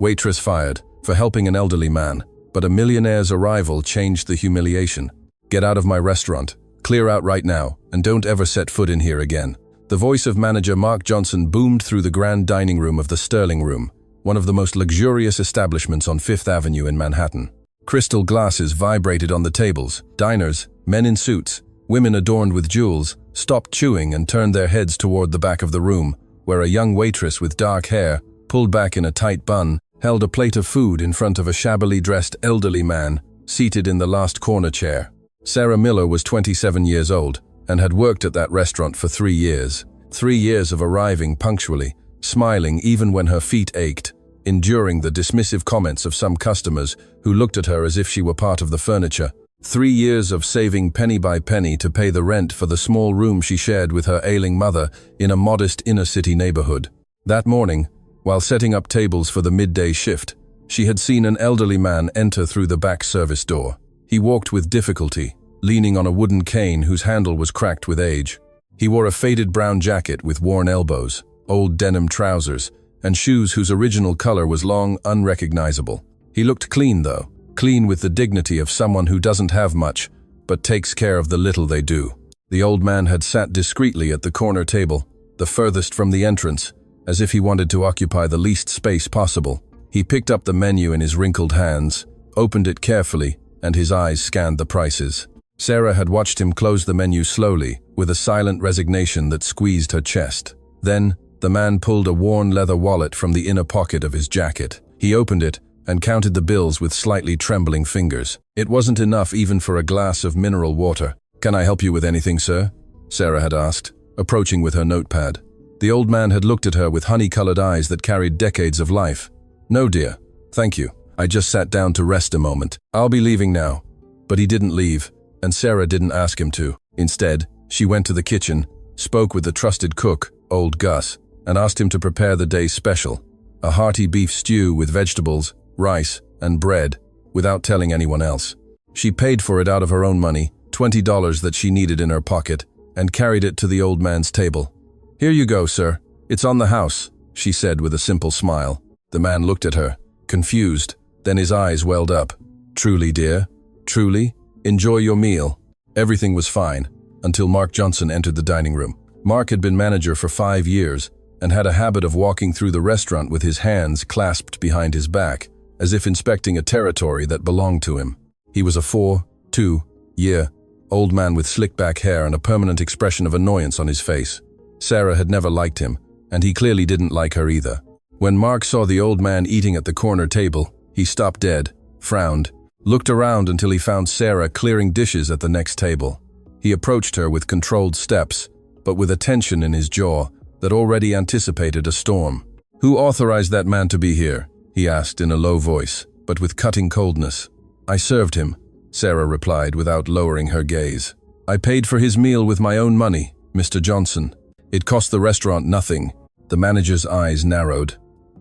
Waitress fired for helping an elderly man, but a millionaire's arrival changed the humiliation. Get out of my restaurant. Clear out right now, and don't ever set foot in here again. The voice of manager Mark Johnson boomed through the grand dining room of the Sterling Room, one of the most luxurious establishments on Fifth Avenue in Manhattan. Crystal glasses vibrated on the tables. Diners, men in suits, women adorned with jewels, stopped chewing and turned their heads toward the back of the room, where a young waitress with dark hair, pulled back in a tight bun, held a plate of food in front of a shabbily dressed elderly man, seated in the last corner chair. Sarah Miller was 27 years old and had worked at that restaurant for 3 years. 3 years of arriving punctually, smiling even when her feet ached, enduring the dismissive comments of some customers who looked at her as if she were part of the furniture. 3 years of saving penny by penny to pay the rent for the small room she shared with her ailing mother in a modest inner-city neighborhood. That morning, while setting up tables for the midday shift, she had seen an elderly man enter through the back service door. He walked with difficulty, leaning on a wooden cane whose handle was cracked with age. He wore a faded brown jacket with worn elbows, old denim trousers, and shoes whose original color was long unrecognizable. He looked clean though, clean with the dignity of someone who doesn't have much, but takes care of the little they do. The old man had sat discreetly at the corner table, the furthest from the entrance, as if he wanted to occupy the least space possible. He picked up the menu in his wrinkled hands, opened it carefully, and his eyes scanned the prices. Sarah had watched him close the menu slowly, with a silent resignation that squeezed her chest. Then, the man pulled a worn leather wallet from the inner pocket of his jacket. He opened it and counted the bills with slightly trembling fingers. It wasn't enough even for a glass of mineral water. "Can I help you with anything, sir?" Sarah had asked, approaching with her notepad. The old man had looked at her with honey-colored eyes that carried decades of life. "No, dear. Thank you. I just sat down to rest a moment. I'll be leaving now." But he didn't leave, and Sarah didn't ask him to. Instead, she went to the kitchen, spoke with the trusted cook, old Gus, and asked him to prepare the day's special, a hearty beef stew with vegetables, rice, and bread, without telling anyone else. She paid for it out of her own money, $20 that she needed in her pocket, and carried it to the old man's table. "Here you go, sir. It's on the house," she said with a simple smile. The man looked at her, confused, then his eyes welled up. "Truly, dear? Truly? Enjoy your meal." Everything was fine, until Mark Johnson entered the dining room. Mark had been manager for 5 years, and had a habit of walking through the restaurant with his hands clasped behind his back, as if inspecting a territory that belonged to him. He was a 42-year-old man with slick back hair and a permanent expression of annoyance on his face. Sarah had never liked him, and he clearly didn't like her either. When Mark saw the old man eating at the corner table, he stopped dead, frowned, looked around until he found Sarah clearing dishes at the next table. He approached her with controlled steps, but with a tension in his jaw that already anticipated a storm. "Who authorized that man to be here?" he asked in a low voice, but with cutting coldness. "I served him," Sarah replied without lowering her gaze. "I paid for his meal with my own money, Mr. Johnson. It cost the restaurant nothing." The manager's eyes narrowed.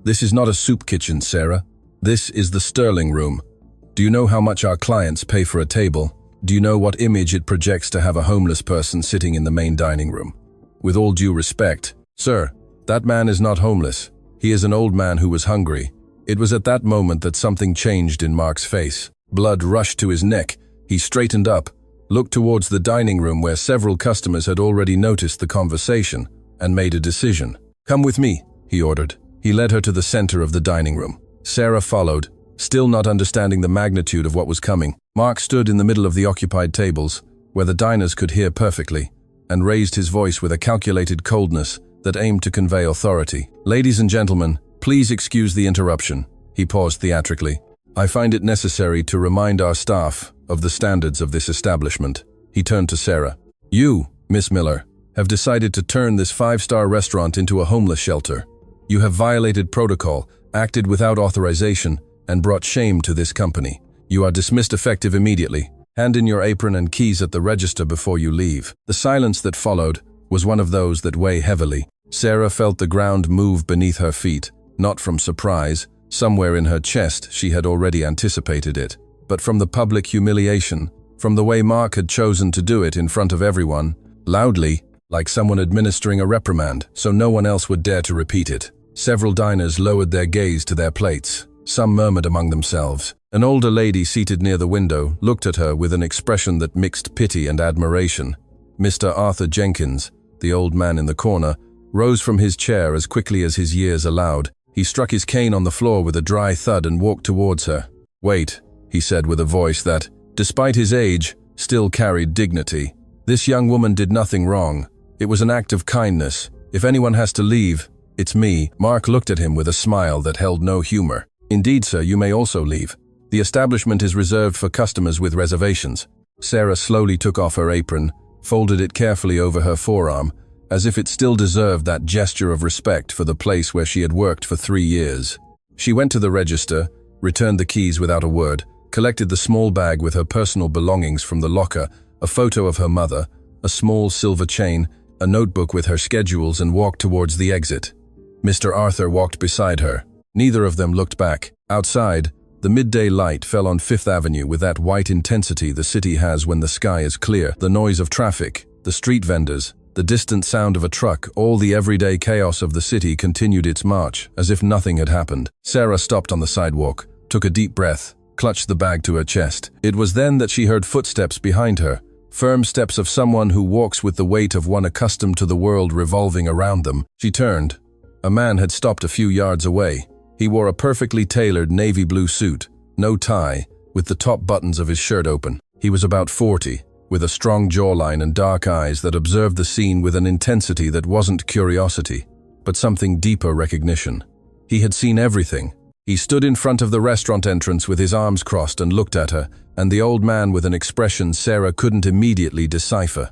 "This is not a soup kitchen, Sarah. This is the Sterling Room. Do you know how much our clients pay for a table? Do you know what image it projects to have a homeless person sitting in the main dining room? With all due respect, sir, that man is not homeless. He is an old man who was hungry." It was at that moment that something changed in Mark's face. Blood rushed to his neck. He straightened up, looked towards the dining room where several customers had already noticed the conversation, and made a decision. "Come with me," he ordered. He led her to the center of the dining room. Sarah followed, still not understanding the magnitude of what was coming. Mark stood in the middle of the occupied tables, where the diners could hear perfectly, and raised his voice with a calculated coldness that aimed to convey authority. "Ladies and gentlemen, please excuse the interruption." He paused theatrically. "I find it necessary to remind our staff of the standards of this establishment." He turned to Sarah. "You, Miss Miller, have decided to turn this 5-star restaurant into a homeless shelter. You have violated protocol, acted without authorization, and brought shame to this company. You are dismissed effective immediately. Hand in your apron and keys at the register before you leave." The silence that followed was one of those that weigh heavily. Sarah felt the ground move beneath her feet, not from surprise. Somewhere in her chest she had already anticipated it, but from the public humiliation, from the way Mark had chosen to do it in front of everyone, loudly, like someone administering a reprimand, so no one else would dare to repeat it. Several diners lowered their gaze to their plates. Some murmured among themselves. An older lady seated near the window looked at her with an expression that mixed pity and admiration. Mr. Arthur Jenkins, the old man in the corner, rose from his chair as quickly as his years allowed. He struck his cane on the floor with a dry thud and walked towards her. "Wait," he said with a voice that, despite his age, still carried dignity. "This young woman did nothing wrong. It was an act of kindness. If anyone has to leave, it's me." Mark looked at him with a smile that held no humor. "Indeed, sir, you may also leave. The establishment is reserved for customers with reservations." Sarah slowly took off her apron, folded it carefully over her forearm, as if it still deserved that gesture of respect for the place where she had worked for 3 years. She went to the register, returned the keys without a word, collected the small bag with her personal belongings from the locker, a photo of her mother, a small silver chain, a notebook with her schedules, and walked towards the exit. Mr. Arthur walked beside her. Neither of them looked back. Outside, the midday light fell on Fifth Avenue with that white intensity the city has when the sky is clear. The noise of traffic, the street vendors, the distant sound of a truck, all the everyday chaos of the city continued its march, as if nothing had happened. Sarah stopped on the sidewalk, took a deep breath, clutched the bag to her chest. It was then that she heard footsteps behind her, firm steps of someone who walks with the weight of one accustomed to the world revolving around them. She turned. A man had stopped a few yards away. He wore a perfectly tailored navy blue suit, no tie, with the top buttons of his shirt open. He was about 40, with a strong jawline and dark eyes that observed the scene with an intensity that wasn't curiosity, but something deeper recognition. He had seen everything. He stood in front of the restaurant entrance with his arms crossed and looked at her, and the old man with an expression Sarah couldn't immediately decipher.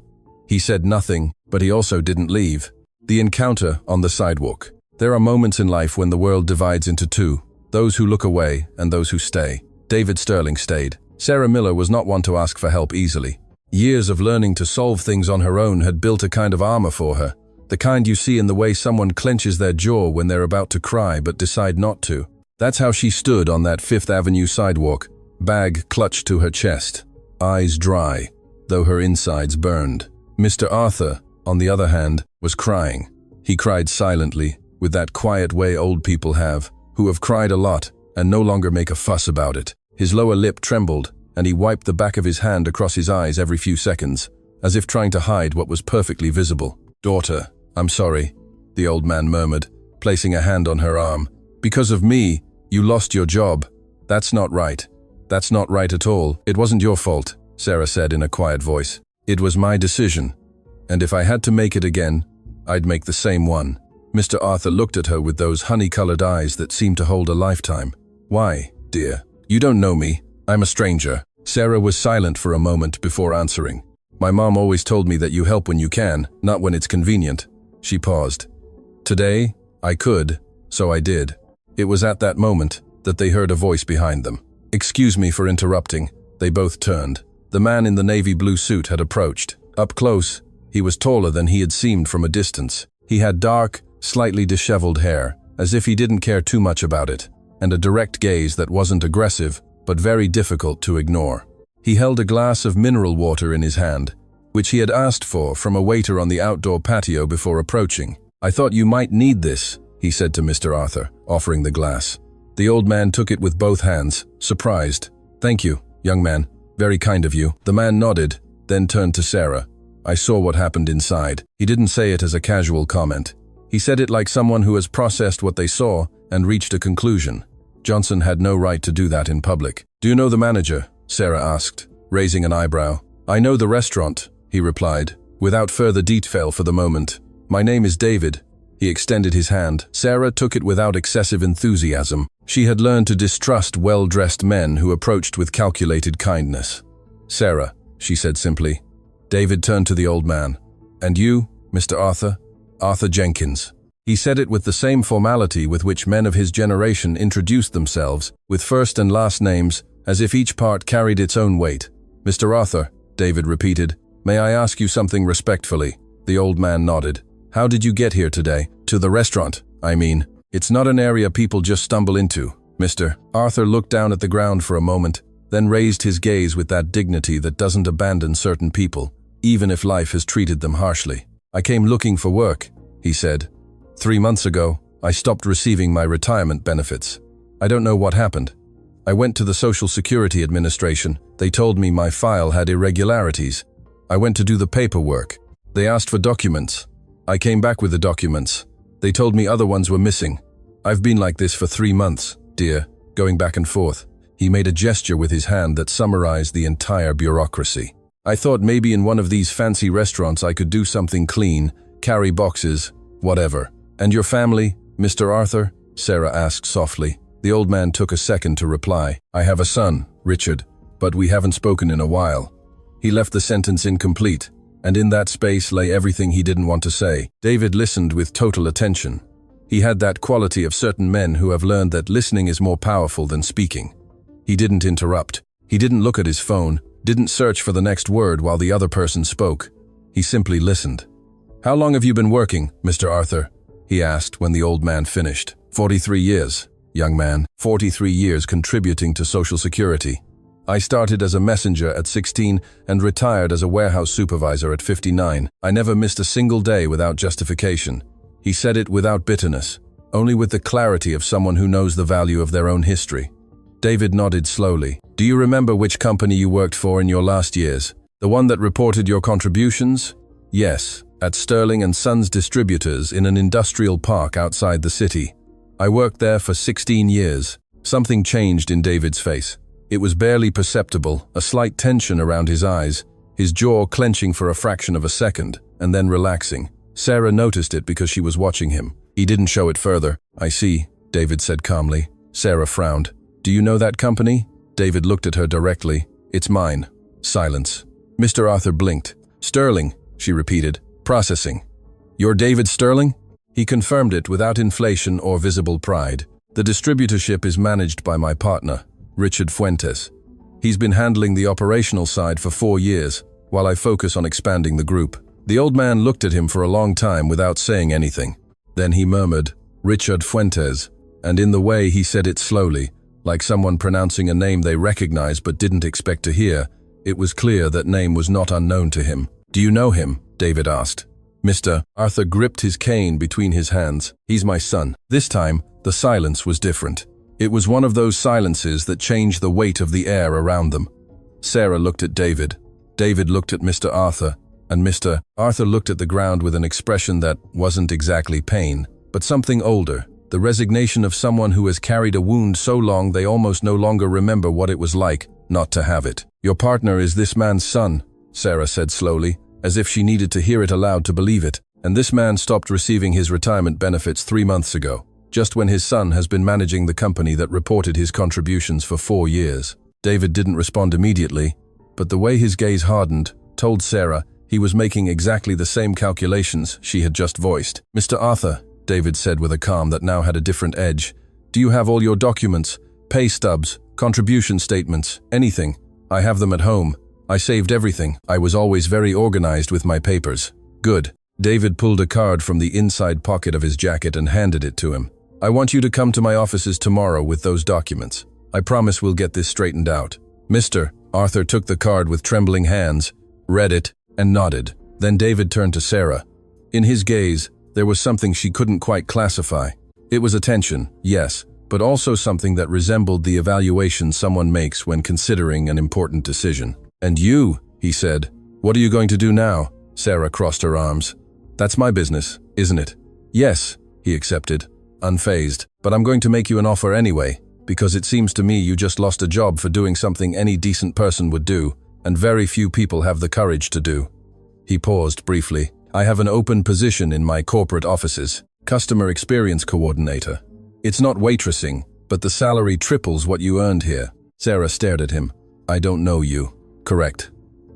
He said nothing, but he also didn't leave. The encounter on the sidewalk. There are moments in life when the world divides into two, those who look away and those who stay. David Sterling stayed. Sarah Miller was not one to ask for help easily. Years of learning to solve things on her own had built a kind of armor for her, the kind you see in the way someone clenches their jaw when they're about to cry but decide not to. That's how she stood on that Fifth Avenue sidewalk, bag clutched to her chest, eyes dry, though her insides burned. Mr. Arthur, on the other hand, was crying. He cried silently, with that quiet way old people have, who have cried a lot and no longer make a fuss about it. His lower lip trembled, and he wiped the back of his hand across his eyes every few seconds, as if trying to hide what was perfectly visible. "Daughter, I'm sorry," the old man murmured, placing a hand on her arm. "Because of me, you lost your job. That's not right. That's not right at all. It wasn't your fault," Sarah said in a quiet voice. "It was my decision. And if I had to make it again, I'd make the same one." Mr. Arthur looked at her with those honey-colored eyes that seemed to hold a lifetime. "Why, dear? You don't know me. I'm a stranger." Sarah was silent for a moment before answering. "My mom always told me that you help when you can, not when it's convenient." She paused. "Today, I could, so I did." It was at that moment that they heard a voice behind them. "Excuse me for interrupting." They both turned. The man in the navy blue suit had approached. Up close, he was taller than he had seemed from a distance. He had dark, slightly disheveled hair, as if he didn't care too much about it, and a direct gaze that wasn't aggressive, but very difficult to ignore. He held a glass of mineral water in his hand, which he had asked for from a waiter on the outdoor patio before approaching. "I thought you might need this," he said to Mr. Arthur, offering the glass. The old man took it with both hands, surprised. "Thank you, young man. Very kind of you." The man nodded, then turned to Sarah. "I saw what happened inside." He didn't say it as a casual comment. He said it like someone who has processed what they saw and reached a conclusion. Johnson had no right to do that in public. "Do you know the manager?" Sarah asked, raising an eyebrow. "I know the restaurant," he replied, without further detail for the moment. "My name is David." He extended his hand. Sarah took it without excessive enthusiasm. She had learned to distrust well-dressed men who approached with calculated kindness. "Sarah," she said simply. David turned to the old man. "And you, Mr. Arthur?" "Arthur Jenkins." He said it with the same formality with which men of his generation introduced themselves, with first and last names, as if each part carried its own weight. "Mr. Arthur," David repeated, "may I ask you something respectfully?" The old man nodded. "How did you get here today? To the restaurant, I mean. It's not an area people just stumble into, Mr. Arthur looked down at the ground for a moment, then raised his gaze with that dignity that doesn't abandon certain people, even if life has treated them harshly. "I came looking for work," he said. 3 months ago, I stopped receiving my retirement benefits. I don't know what happened. I went to the Social Security Administration. They told me my file had irregularities. I went to do the paperwork. They asked for documents. I came back with the documents. They told me other ones were missing. I've been like this for 3 months, dear, going back and forth. He made a gesture with his hand that summarized the entire bureaucracy. I thought maybe in one of these fancy restaurants I could do something clean, carry boxes, whatever. And your family, Mr. Arthur? Sarah asked softly. The old man took a second to reply. I have a son, Richard, but we haven't spoken in a while. He left the sentence incomplete, and in that space lay everything he didn't want to say. David listened with total attention. He had that quality of certain men who have learned that listening is more powerful than speaking. He didn't interrupt. He didn't look at his phone, didn't search for the next word while the other person spoke. He simply listened. How long have you been working, Mr. Arthur? He asked when the old man finished. 43 years, young man. 43 years contributing to Social Security. I started as a messenger at 16 and retired as a warehouse supervisor at 59. I never missed a single day without justification. He said it without bitterness, only with the clarity of someone who knows the value of their own history. David nodded slowly. Do you remember which company you worked for in your last years? The one that reported your contributions? Yes, at Sterling & Sons Distributors in an industrial park outside the city. I worked there for 16 years. Something changed in David's face. It was barely perceptible, a slight tension around his eyes, his jaw clenching for a fraction of a second, and then relaxing. Sarah noticed it because she was watching him. He didn't show it further. I see, David said calmly. Sarah frowned. Do you know that company? David looked at her directly. It's mine. Silence. Mr. Arthur blinked. Sterling, she repeated. Processing. You're David Sterling? He confirmed it without inflation or visible pride. The distributorship is managed by my partner, Richard Fuentes. He's been handling the operational side for 4 years, while I focus on expanding the group. The old man looked at him for a long time without saying anything. Then he murmured, Richard Fuentes, and in the way he said it slowly, like someone pronouncing a name they recognized but didn't expect to hear, it was clear that name was not unknown to him. Do you know him? David asked. Mr. Arthur gripped his cane between his hands. He's my son. This time, the silence was different. It was one of those silences that changed the weight of the air around them. Sarah looked at David. David looked at Mr. Arthur, and Mr. Arthur looked at the ground with an expression that wasn't exactly pain, but something older, the resignation of someone who has carried a wound so long they almost no longer remember what it was like not to have it. Your partner is this man's son, Sarah said slowly, as if she needed to hear it aloud to believe it, and this man stopped receiving his retirement benefits 3 months ago, just when his son has been managing the company that reported his contributions for 4 years. David didn't respond immediately, but the way his gaze hardened told Sarah he was making exactly the same calculations she had just voiced. Mr. Arthur, David said with a calm that now had a different edge, do you have all your documents, pay stubs, contribution statements, anything? I have them at home. I saved everything. I was always very organized with my papers. Good. David pulled a card from the inside pocket of his jacket and handed it to him. I want you to come to my offices tomorrow with those documents. I promise we'll get this straightened out. Mr. Arthur took the card with trembling hands, read it, and nodded. Then David turned to Sarah. In his gaze, there was something she couldn't quite classify. It was attention, yes, but also something that resembled the evaluation someone makes when considering an important decision. And you, he said, what are you going to do now? Sarah crossed her arms. That's my business, isn't it? Yes, he accepted, unfazed. But I'm going to make you an offer anyway, because it seems to me you just lost a job for doing something any decent person would do, and very few people have the courage to do. He paused briefly. I have an open position in my corporate offices, customer experience coordinator. It's not waitressing, but the salary triples what you earned here. Sarah stared at him. I don't know you. Correct.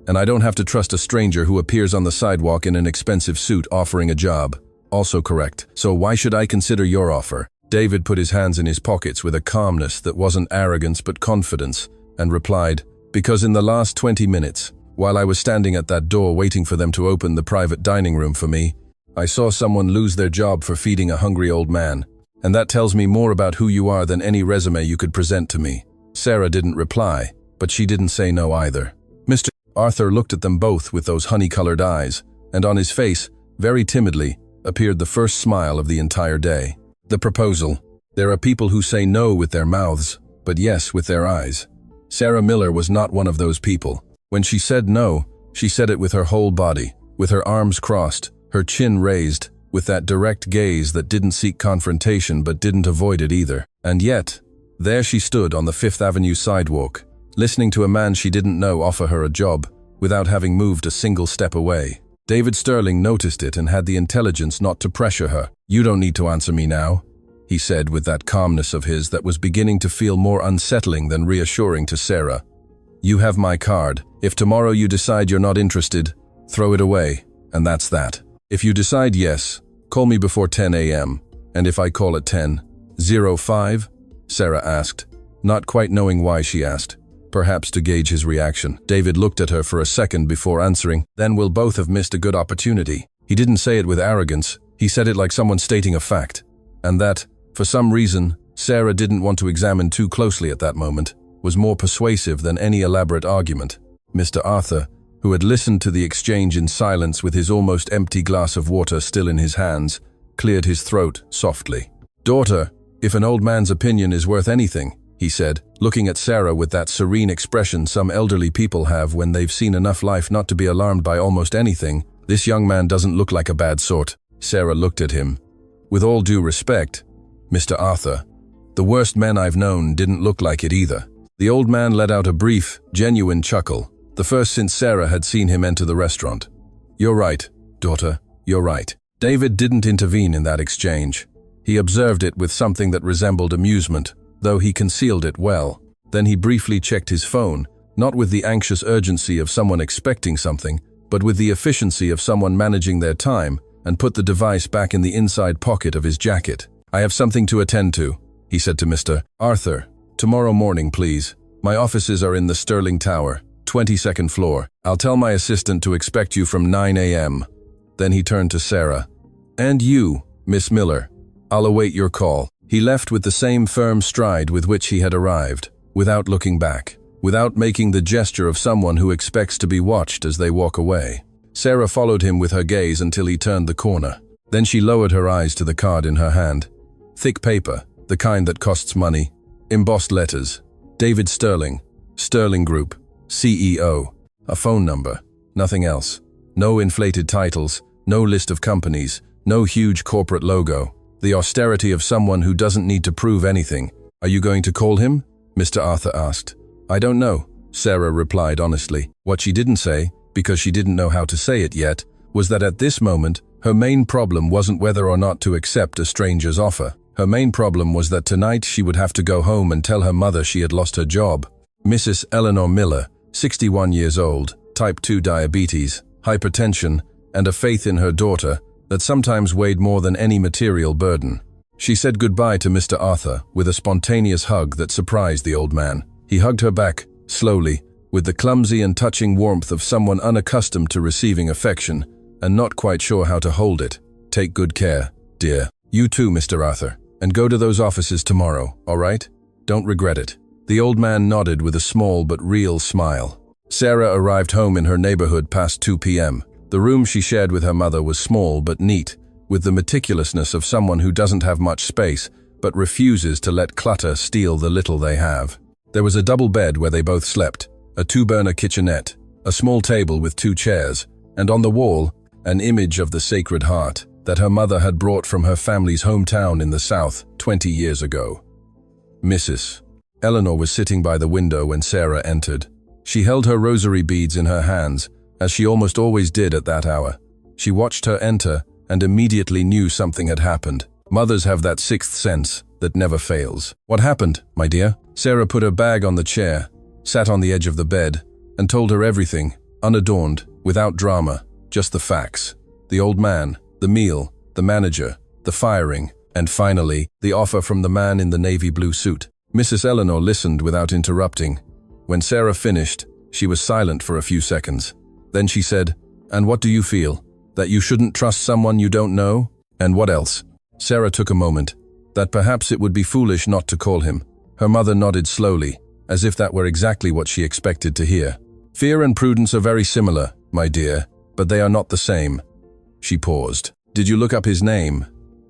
And I don't have to trust a stranger who appears on the sidewalk in an expensive suit offering a job. Also correct. So why should I consider your offer? David put his hands in his pockets with a calmness that wasn't arrogance but confidence, and replied, because in the last 20 minutes, while I was standing at that door waiting for them to open the private dining room for me, I saw someone lose their job for feeding a hungry old man. And that tells me more about who you are than any resume you could present to me. Sarah didn't reply, but she didn't say no either. Mr. Arthur looked at them both with those honey-colored eyes, and on his face, very timidly, appeared the first smile of the entire day. The proposal. There are people who say no with their mouths, but yes with their eyes. Sarah Miller was not one of those people. When she said no, she said it with her whole body, with her arms crossed, her chin raised, with that direct gaze that didn't seek confrontation but didn't avoid it either. And yet, there she stood on the Fifth Avenue sidewalk, listening to a man she didn't know offer her a job, without having moved a single step away. David Sterling noticed it and had the intelligence not to pressure her. "You don't need to answer me now," he said with that calmness of his that was beginning to feel more unsettling than reassuring to Sarah. "You have my card. If tomorrow you decide you're not interested, throw it away, and that's that. If you decide yes, call me before 10 a.m., and if I call at 10:05, Sarah asked, not quite knowing why she asked, perhaps to gauge his reaction. David looked at her for a second before answering. "Then we'll both have missed a good opportunity." He didn't say it with arrogance, he said it like someone stating a fact, and that, for some reason, Sarah didn't want to examine too closely at that moment, was more persuasive than any elaborate argument. Mr. Arthur, who had listened to the exchange in silence with his almost empty glass of water still in his hands, cleared his throat softly. "Daughter, if an old man's opinion is worth anything," he said, looking at Sarah with that serene expression some elderly people have when they've seen enough life not to be alarmed by almost anything, "this young man doesn't look like a bad sort." Sarah looked at him. "With all due respect, Mr. Arthur, the worst men I've known didn't look like it either." The old man let out a brief, genuine chuckle, the first since Sarah had seen him enter the restaurant. "You're right, daughter, you're right." David didn't intervene in that exchange. He observed it with something that resembled amusement, though he concealed it well. Then he briefly checked his phone, not with the anxious urgency of someone expecting something, but with the efficiency of someone managing their time, and put the device back in the inside pocket of his jacket. "I have something to attend to," he said to Mr. Arthur. "Tomorrow morning, please. My offices are in the Sterling Tower, 22nd floor. I'll tell my assistant to expect you from 9 a.m. Then he turned to Sarah. "And you, Miss Miller. I'll await your call." He left with the same firm stride with which he had arrived, without looking back, without making the gesture of someone who expects to be watched as they walk away. Sarah followed him with her gaze until he turned the corner. Then she lowered her eyes to the card in her hand. Thick paper, the kind that costs money. Embossed letters. David Sterling, Sterling Group, CEO. A phone number. Nothing else. No inflated titles, no list of companies, no huge corporate logo. The austerity of someone who doesn't need to prove anything. "Are you going to call him?" Mr. Arthur asked. "I don't know," Sarah replied honestly. What she didn't say, because she didn't know how to say it yet, was that at this moment, her main problem wasn't whether or not to accept a stranger's offer. Her main problem was that tonight she would have to go home and tell her mother she had lost her job. Mrs. Eleanor Miller, 61 years old, type 2 diabetes, hypertension, and a faith in her daughter that sometimes weighed more than any material burden. She said goodbye to Mr. Arthur with a spontaneous hug that surprised the old man. He hugged her back, slowly, with the clumsy and touching warmth of someone unaccustomed to receiving affection and not quite sure how to hold it. "Take good care, dear. You too, Mr. Arthur, and go to those offices tomorrow, all right? Don't regret it." The old man nodded with a small but real smile. Sarah arrived home in her neighborhood past 2 p.m. The room she shared with her mother was small but neat, with the meticulousness of someone who doesn't have much space, but refuses to let clutter steal the little they have. There was a double bed where they both slept, a 2-burner kitchenette, a small table with 2 chairs, and on the wall, an image of the Sacred Heart that her mother had brought from her family's hometown in the South 20 years ago. Mrs. Eleanor was sitting by the window when Sarah entered. She held her rosary beads in her hands, as she almost always did at that hour. She watched her enter and immediately knew something had happened. Mothers have that sixth sense that never fails. "What happened, my dear?" Sarah put her bag on the chair, sat on the edge of the bed, and told her everything, unadorned, without drama, just the facts. The old man, the meal, the manager, the firing, and finally, the offer from the man in the navy blue suit. Mrs. Eleanor listened without interrupting. When Sarah finished, she was silent for a few seconds. Then she said, "And what do you feel? That you shouldn't trust someone you don't know? And what else?" Sarah took a moment. That perhaps it would be foolish not to call him. Her mother nodded slowly, as if that were exactly what she expected to hear. "Fear and prudence are very similar, my dear, but they are not the same." She paused. "Did you look up his name?"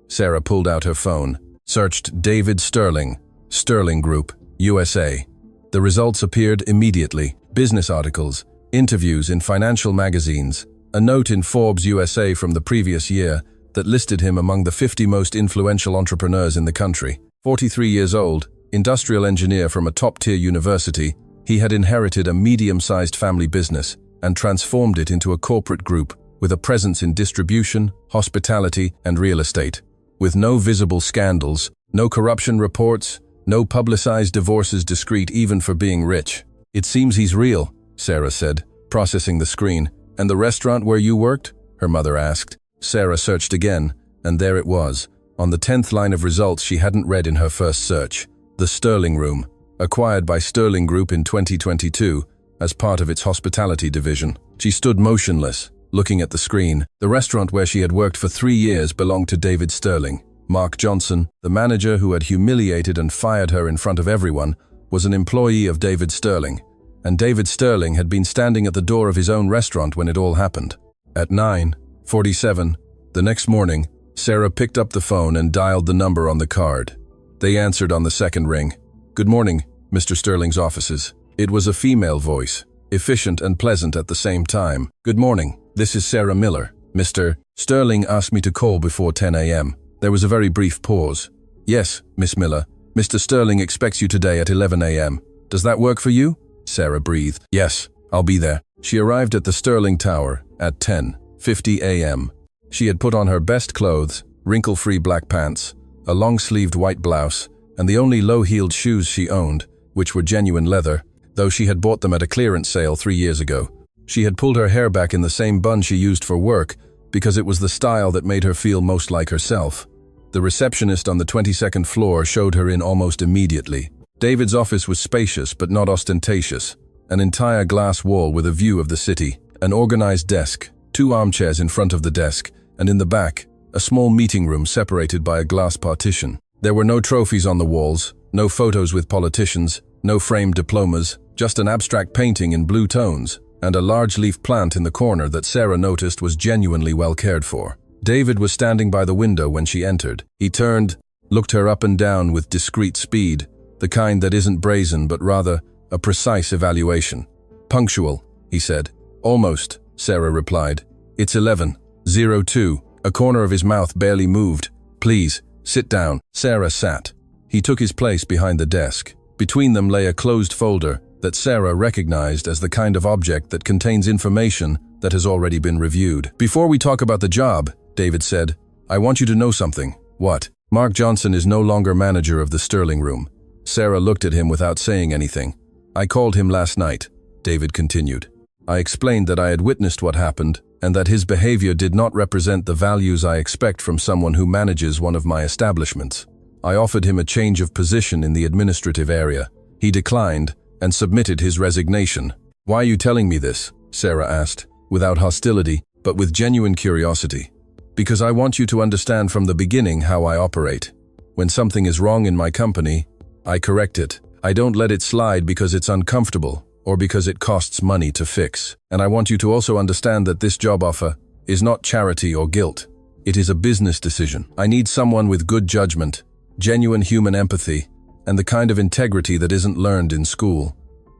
Sarah pulled out her phone. searched David Sterling, Sterling Group, USA. The results appeared immediately. Business articles, interviews in financial magazines, a note in Forbes USA from the previous year that listed him among the 50 most influential entrepreneurs in the country. 43 years old, industrial engineer from a top-tier university, he had inherited a medium-sized family business and transformed it into a corporate group with a presence in distribution, hospitality, and real estate. With no visible scandals, no corruption reports, no publicized divorces discreet even for being rich. "It seems he's real," Sarah said, processing the screen. "And the restaurant where you worked?" her mother asked. Sarah searched again, and there it was, on the 10th line of results she hadn't read in her first search. The Sterling Room, acquired by Sterling Group in 2022 as part of its hospitality division. She stood motionless, looking at the screen. The restaurant where she had worked for 3 years belonged to David Sterling. Mark Johnson, the manager who had humiliated and fired her in front of everyone, was an employee of David Sterling, and David Sterling had been standing at the door of his own restaurant when it all happened. At 9:47, the next morning, Sarah picked up the phone and dialed the number on the card. They answered on the second ring. "Good morning, Mr. Sterling's offices." It was a female voice, efficient and pleasant at the same time. "Good morning, this is Sarah Miller. Mr. Sterling asked me to call before 10 a.m. There was a very brief pause. "Yes, Miss Miller. Mr. Sterling expects you today at 11 a.m. Does that work for you?" Sarah breathed. "Yes, I'll be there." She arrived at the Sterling Tower at 10:50 a.m. She had put on her best clothes, wrinkle-free black pants, a long-sleeved white blouse, and the only low-heeled shoes she owned, which were genuine leather, though she had bought them at a clearance sale 3 years ago. She had pulled her hair back in the same bun she used for work because it was the style that made her feel most like herself. The receptionist on the 22nd floor showed her in almost immediately. David's office was spacious but not ostentatious. An entire glass wall with a view of the city, an organized desk, 2 armchairs in front of the desk, and in the back, a small meeting room separated by a glass partition. There were no trophies on the walls, no photos with politicians, no framed diplomas, just an abstract painting in blue tones, and a large leaf plant in the corner that Sarah noticed was genuinely well cared for. David was standing by the window when she entered. He turned, looked her up and down with discreet speed, the kind that isn't brazen but rather a precise evaluation. "Punctual," he said. "Almost," Sarah replied. "It's 11:02. A corner of his mouth barely moved. "Please, sit down." Sarah sat. He took his place behind the desk. Between them lay a closed folder that Sarah recognized as the kind of object that contains information that has already been reviewed. "Before we talk about the job," David said, "I want you to know something." "What?" "Mark Johnson is no longer manager of the Sterling Room." Sarah looked at him without saying anything. "I called him last night," David continued. "I explained that I had witnessed what happened and that his behavior did not represent the values I expect from someone who manages one of my establishments. I offered him a change of position in the administrative area. He declined and submitted his resignation." "Why are you telling me this?" Sarah asked, without hostility, but with genuine curiosity. "Because I want you to understand from the beginning how I operate. When something is wrong in my company, I correct it. I don't let it slide because it's uncomfortable or because it costs money to fix. And I want you to also understand that this job offer is not charity or guilt. It is a business decision. I need someone with good judgment, genuine human empathy, and the kind of integrity that isn't learned in school.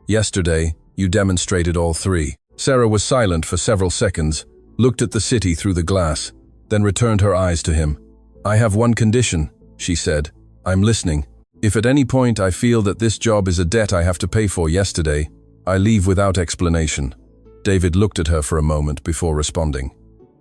Yesterday, you demonstrated all three." Sarah was silent for several seconds, looked at the city through the glass, then returned her eyes to him. "I have one condition," she said. "I'm listening. If at any point I feel that this job is a debt I have to pay for yesterday, I leave without explanation." David looked at her for a moment before responding.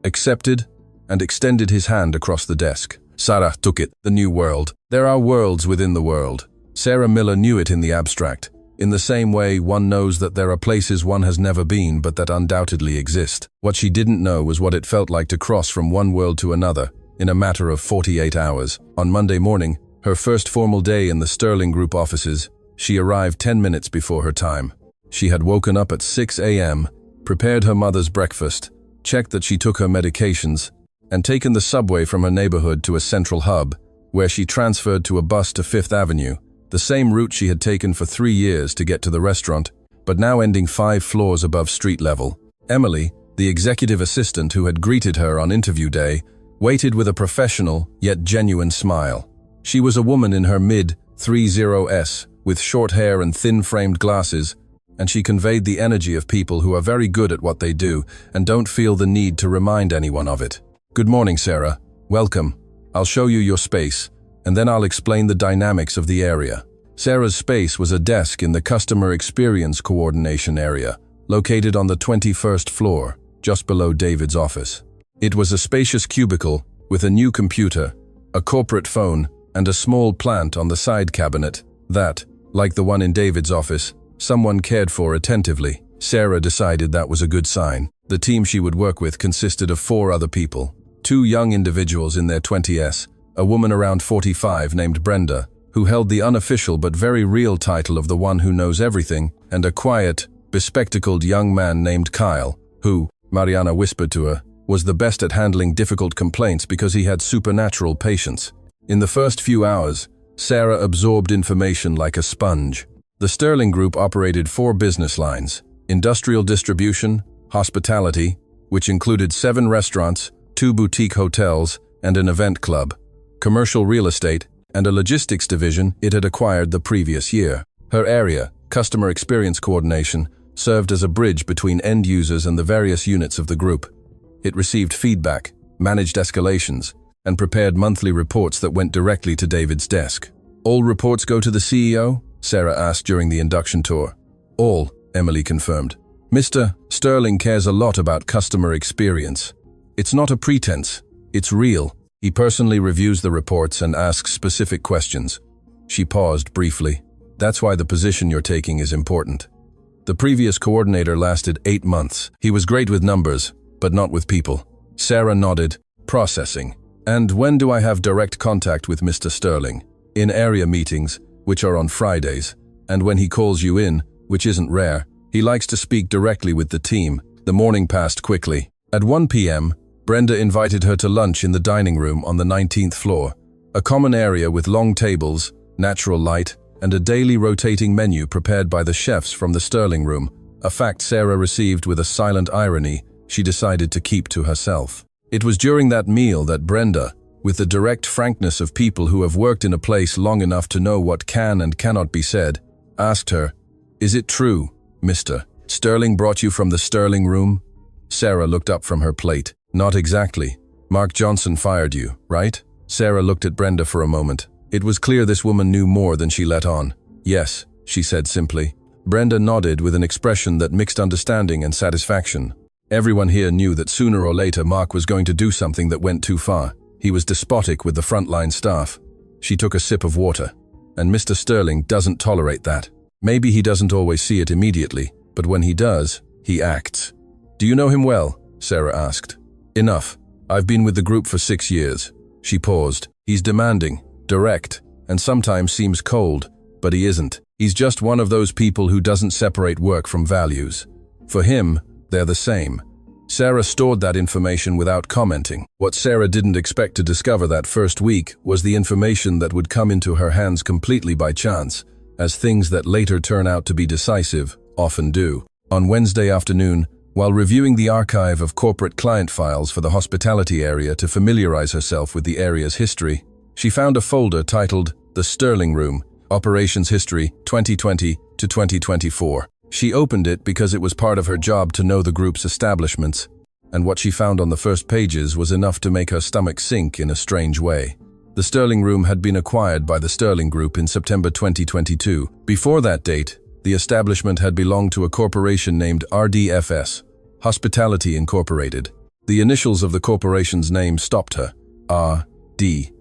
"Accepted," and extended his hand across the desk. Sarah took it. The new world. There are worlds within the world. Sarah Miller knew it in the abstract. In the same way one knows that there are places one has never been but that undoubtedly exist. What she didn't know was what it felt like to cross from one world to another in a matter of 48 hours. On Monday morning, her first formal day in the Sterling Group offices, she arrived 10 minutes before her time. She had woken up at 6 a.m., prepared her mother's breakfast, checked that she took her medications, and taken the subway from her neighborhood to a central hub, where she transferred to a bus to Fifth Avenue, the same route she had taken for 3 years to get to the restaurant, but now ending 5 floors above street level. Emily, the executive assistant who had greeted her on interview day, waited with a professional yet genuine smile. She was a woman in her mid-30s, with short hair and thin-framed glasses, and she conveyed the energy of people who are very good at what they do and don't feel the need to remind anyone of it. "Good morning, Sarah. Welcome. I'll show you your space, and then I'll explain the dynamics of the area." Sarah's space was a desk in the Customer Experience Coordination area, located on the 21st floor, just below David's office. It was a spacious cubicle with a new computer, a corporate phone, and a small plant on the side cabinet that, like the one in David's office, someone cared for attentively. Sarah decided that was a good sign. The team she would work with consisted of 4 other people. 2 young individuals in their 20s, a woman around 45 named Brenda, who held the unofficial but very real title of the one who knows everything, and a quiet, bespectacled young man named Kyle, who, Mariana whispered to her, was the best at handling difficult complaints because he had supernatural patience. In the first few hours, Sarah absorbed information like a sponge. The Sterling Group operated 4 business lines: industrial distribution, hospitality, which included 7 restaurants, 2 boutique hotels, and an event club, commercial real estate, and a logistics division it had acquired the previous year. Her area, Customer Experience Coordination, served as a bridge between end users and the various units of the group. It received feedback, managed escalations, and prepared monthly reports that went directly to David's desk. "All reports go to the CEO?" Sarah asked during the induction tour. "All," Emily confirmed. "Mr. Sterling cares a lot about customer experience. It's not a pretense, it's real. He personally reviews the reports and asks specific questions." She paused briefly. "That's why the position you're taking is important." The previous coordinator lasted 8 months. He was great with numbers, but not with people. Sarah nodded. "Processing. And when do I have direct contact with Mr. Sterling?" "In area meetings, which are on Fridays, and when he calls you in, which isn't rare. He likes to speak directly with the team." The morning passed quickly. At 1 p.m., Brenda invited her to lunch in the dining room on the 19th floor, a common area with long tables, natural light, and a daily rotating menu prepared by the chefs from the Sterling Room, a fact Sarah received with a silent irony she decided to keep to herself. It was during that meal that Brenda, with the direct frankness of people who have worked in a place long enough to know what can and cannot be said, asked her, "Is it true, Mr. Sterling brought you from the Sterling Room?" Sarah looked up from her plate. "Not exactly. Mark Johnson fired you, right?" Sarah looked at Brenda for a moment. It was clear this woman knew more than she let on. "Yes," she said simply. Brenda nodded with an expression that mixed understanding and satisfaction. Everyone here knew that sooner or later Mark was going to do something that went too far. He was despotic with the frontline staff. She took a sip of water. "And Mr. Sterling doesn't tolerate that. Maybe he doesn't always see it immediately, but when he does, he acts." "Do you know him well?" Sarah asked. "Enough. I've been with the group for 6 years." She paused. "He's demanding, direct, and sometimes seems cold, but he isn't. He's just one of those people who doesn't separate work from values. For him, they're the same." Sarah stored that information without commenting. What Sarah didn't expect to discover that first week was the information that would come into her hands completely by chance, as things that later turn out to be decisive often do. On Wednesday afternoon, while reviewing the archive of corporate client files for the hospitality area to familiarize herself with the area's history, she found a folder titled The Sterling Room, Operations History 2020 to 2024. She opened it because it was part of her job to know the group's establishments, and what she found on the first pages was enough to make her stomach sink in a strange way. The Sterling Room had been acquired by the Sterling Group in September 2022. Before that date, the establishment had belonged to a corporation named RDFS, Hospitality Incorporated. The initials of the corporation's name stopped her. RDFS.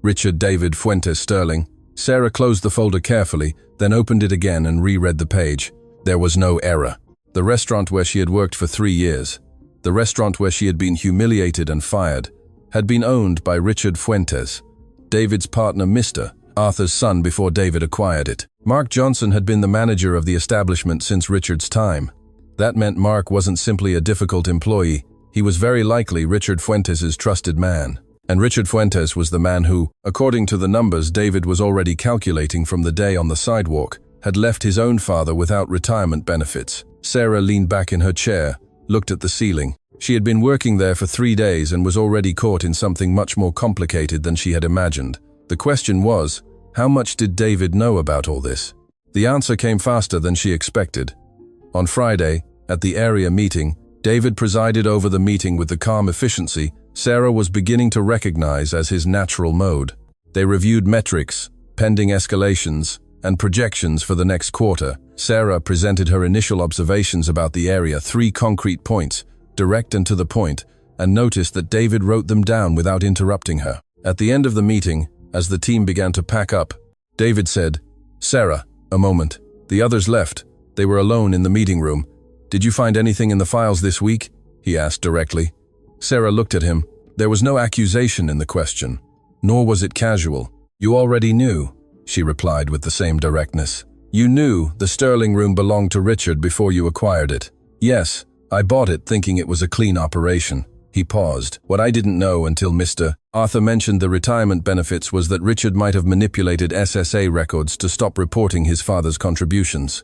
Richard David Fuentes Sterling. Sarah closed the folder carefully, then opened it again and reread the page. There was no error. The restaurant where she had worked for 3 years, the restaurant where she had been humiliated and fired, had been owned by Richard Fuentes, David's partner Mr. Arthur's son before David acquired it. Mark Johnson had been the manager of the establishment since Richard's time. That meant Mark wasn't simply a difficult employee, he was very likely Richard Fuentes' trusted man. And Richard Fuentes was the man who, according to the numbers David was already calculating from the day on the sidewalk, had left his own father without retirement benefits. Sarah leaned back in her chair, looked at the ceiling. She had been working there for 3 days and was already caught in something much more complicated than she had imagined. The question was, how much did David know about all this? The answer came faster than she expected. On Friday, at the area meeting, David presided over the meeting with the calm efficiency Sarah was beginning to recognize as his natural mode. They reviewed metrics, pending escalations, and projections for the next quarter. Sarah presented her initial observations about the area, 3 concrete points, direct and to the point, and noticed that David wrote them down without interrupting her. At the end of the meeting, as the team began to pack up, David said, "Sarah, a moment." The others left. They were alone in the meeting room. "Did you find anything in the files this week?" he asked directly. Sarah looked at him. There was no accusation in the question, nor was it casual. "You already knew," she replied with the same directness. "You knew the Sterling room belonged to Richard before you acquired it." "Yes, I bought it thinking it was a clean operation." He paused. "What I didn't know until Mr. Arthur mentioned the retirement benefits was that Richard might have manipulated SSA records to stop reporting his father's contributions."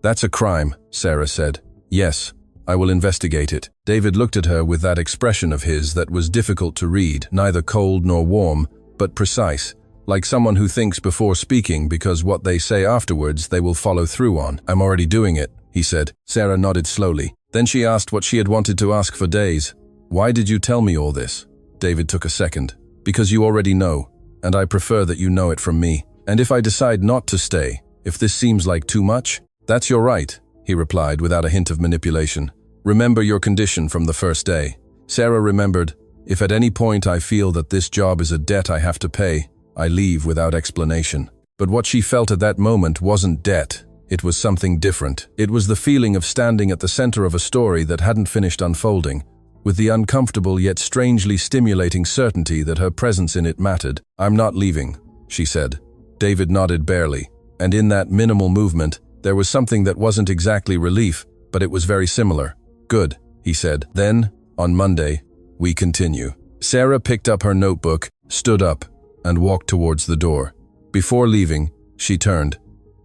"That's a crime," Sarah said. "Yes, I will investigate it." David looked at her with that expression of his that was difficult to read, neither cold nor warm, but precise, like someone who thinks before speaking because what they say afterwards they will follow through on. "I'm already doing it," he said. Sarah nodded slowly. Then she asked what she had wanted to ask for days. "Why did you tell me all this?" David took a second. "Because you already know, and I prefer that you know it from me. And if I decide not to stay, if this seems like too much, that's your right," he replied without a hint of manipulation. "Remember your condition from the first day." Sarah remembered, "If at any point I feel that this job is a debt I have to pay, I leave without explanation." But what she felt at that moment wasn't debt. It was something different. It was the feeling of standing at the center of a story that hadn't finished unfolding, with the uncomfortable yet strangely stimulating certainty that her presence in it mattered. "I'm not leaving," she said. David nodded barely, and in that minimal movement, there was something that wasn't exactly relief, but it was very similar. "Good," he said. "Then, on Monday, we continue." Sarah picked up her notebook, stood up, and walked towards the door. Before leaving, she turned.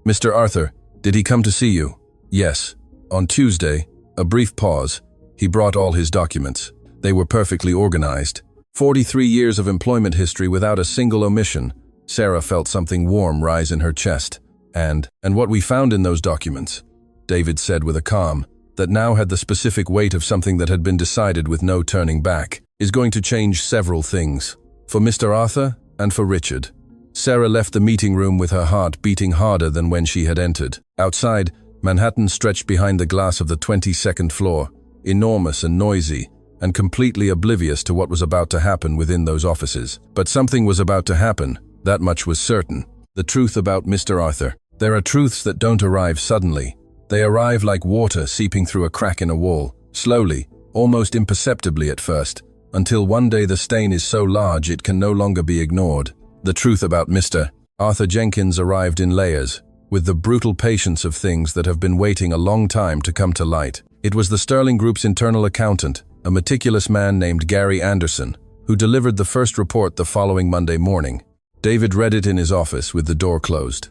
"Mr. Arthur, did he come to see you?" "Yes. On Tuesday." A brief pause. He brought all his documents. They were perfectly organized. 43 years of employment history without a single omission. Sarah felt something warm rise in her chest. And what we found in those documents," David said with a calm that now had the specific weight of something that had been decided with no turning back, "is going to change several things. For Mr. Arthur and for Richard." Sarah left the meeting room with her heart beating harder than when she had entered. Outside, Manhattan stretched behind the glass of the 22nd floor, enormous and noisy, and completely oblivious to what was about to happen within those offices. But something was about to happen, that much was certain. The truth about Mr. Arthur. There are truths that don't arrive suddenly. They arrive like water seeping through a crack in a wall, slowly, almost imperceptibly at first, until one day the stain is so large it can no longer be ignored. The truth about Mr. Arthur Jenkins arrived in layers, with the brutal patience of things that have been waiting a long time to come to light. It was the Sterling Group's internal accountant, a meticulous man named Gary Anderson, who delivered the first report the following Monday morning. David read it in his office with the door closed.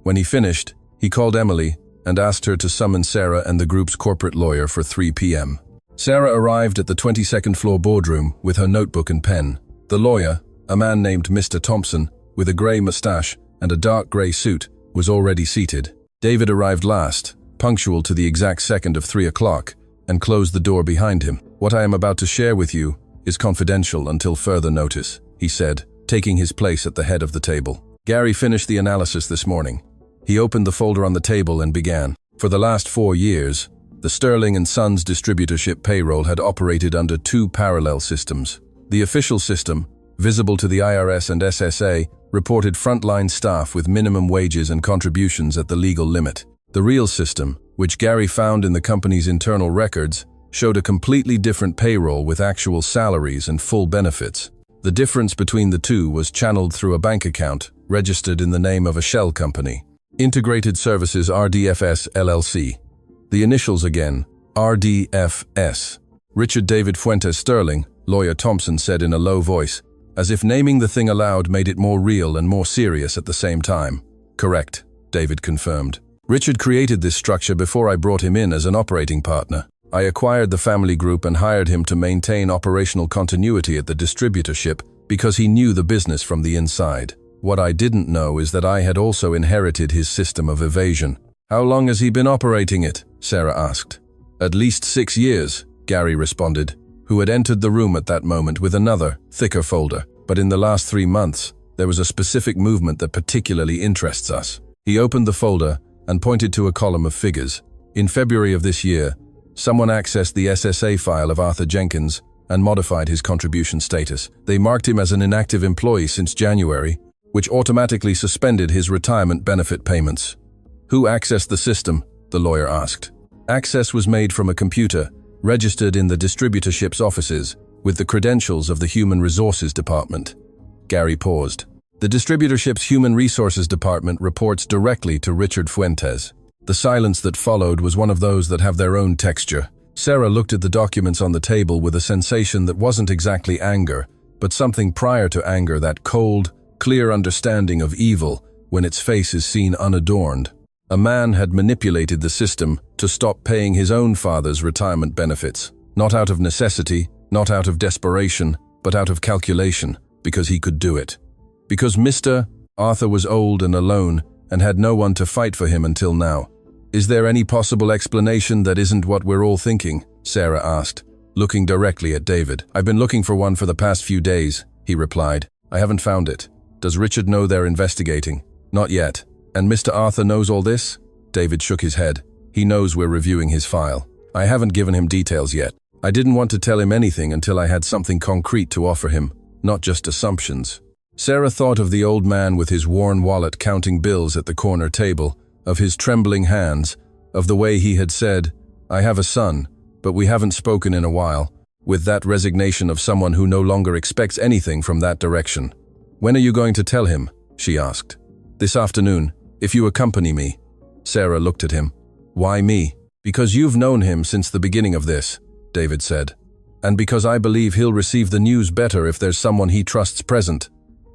When he finished, he called Emily and asked her to summon Sarah and the group's corporate lawyer for 3 p.m. Sarah arrived at the 22nd floor boardroom with her notebook and pen. The lawyer, a man named Mr. Thompson, with a gray mustache and a dark gray suit, was already seated. David arrived last, punctual to the exact second of 3 o'clock, and closed the door behind him. "What I am about to share with you is confidential until further notice," he said, taking his place at the head of the table. Gary finished the analysis this morning. He opened the folder on the table and began. For the last 4 years, the Sterling & Sons distributorship payroll had operated under 2 parallel systems. The official system, visible to the IRS and SSA, reported frontline staff with minimum wages and contributions at the legal limit. The real system, which Gary found in the company's internal records, showed a completely different payroll with actual salaries and full benefits. The difference between the two was channeled through a bank account registered in the name of a shell company, Integrated Services RDFS LLC. The initials again, RDFS. Richard David Fuentes Sterling, lawyer Thompson said in a low voice, as if naming the thing aloud made it more real and more serious at the same time. "Correct," David confirmed. "Richard created this structure before I brought him in as an operating partner. I acquired the family group and hired him to maintain operational continuity at the distributorship because he knew the business from the inside. What I didn't know is that I had also inherited his system of evasion. How long has he been operating it? Sarah asked. At least 6 years, Gary responded, who had entered the room at that moment with another, thicker folder. But in the last 3 months, there was a specific movement that particularly interests us. He opened the folder and pointed to a column of figures. In February of this year, someone accessed the SSA file of Arthur Jenkins and modified his contribution status. They marked him as an inactive employee since January, which automatically suspended his retirement benefit payments. Who accessed the system? The lawyer asked. Access was made from a computer, registered in the distributorship's offices, with the credentials of the Human Resources Department. Gary paused. The distributorship's Human Resources Department reports directly to Richard Fuentes. The silence that followed was one of those that have their own texture. Sarah looked at the documents on the table with a sensation that wasn't exactly anger, but something prior to anger, that cold, clear understanding of evil when its face is seen unadorned. A man had manipulated the system to stop paying his own father's retirement benefits, not out of necessity, not out of desperation, but out of calculation, because he could do it. Because Mr. Arthur was old and alone and had no one to fight for him until now. Is there any possible explanation that isn't what we're all thinking? Sarah asked, looking directly at David. I've been looking for one for the past few days, he replied. I haven't found it. Does Richard know they're investigating? Not yet. And Mr. Arthur knows all this? David shook his head. He knows we're reviewing his file. I haven't given him details yet. I didn't want to tell him anything until I had something concrete to offer him, not just assumptions. Sarah thought of the old man with his worn wallet counting bills at the corner table, of his trembling hands, of the way he had said, I have a son, but we haven't spoken in a while, with that resignation of someone who no longer expects anything from that direction. When are you going to tell him? She asked. This afternoon, if you accompany me. Sarah looked at him. Why me? Because you've known him since the beginning of this, David said. And because I believe he'll receive the news better if there's someone he trusts present.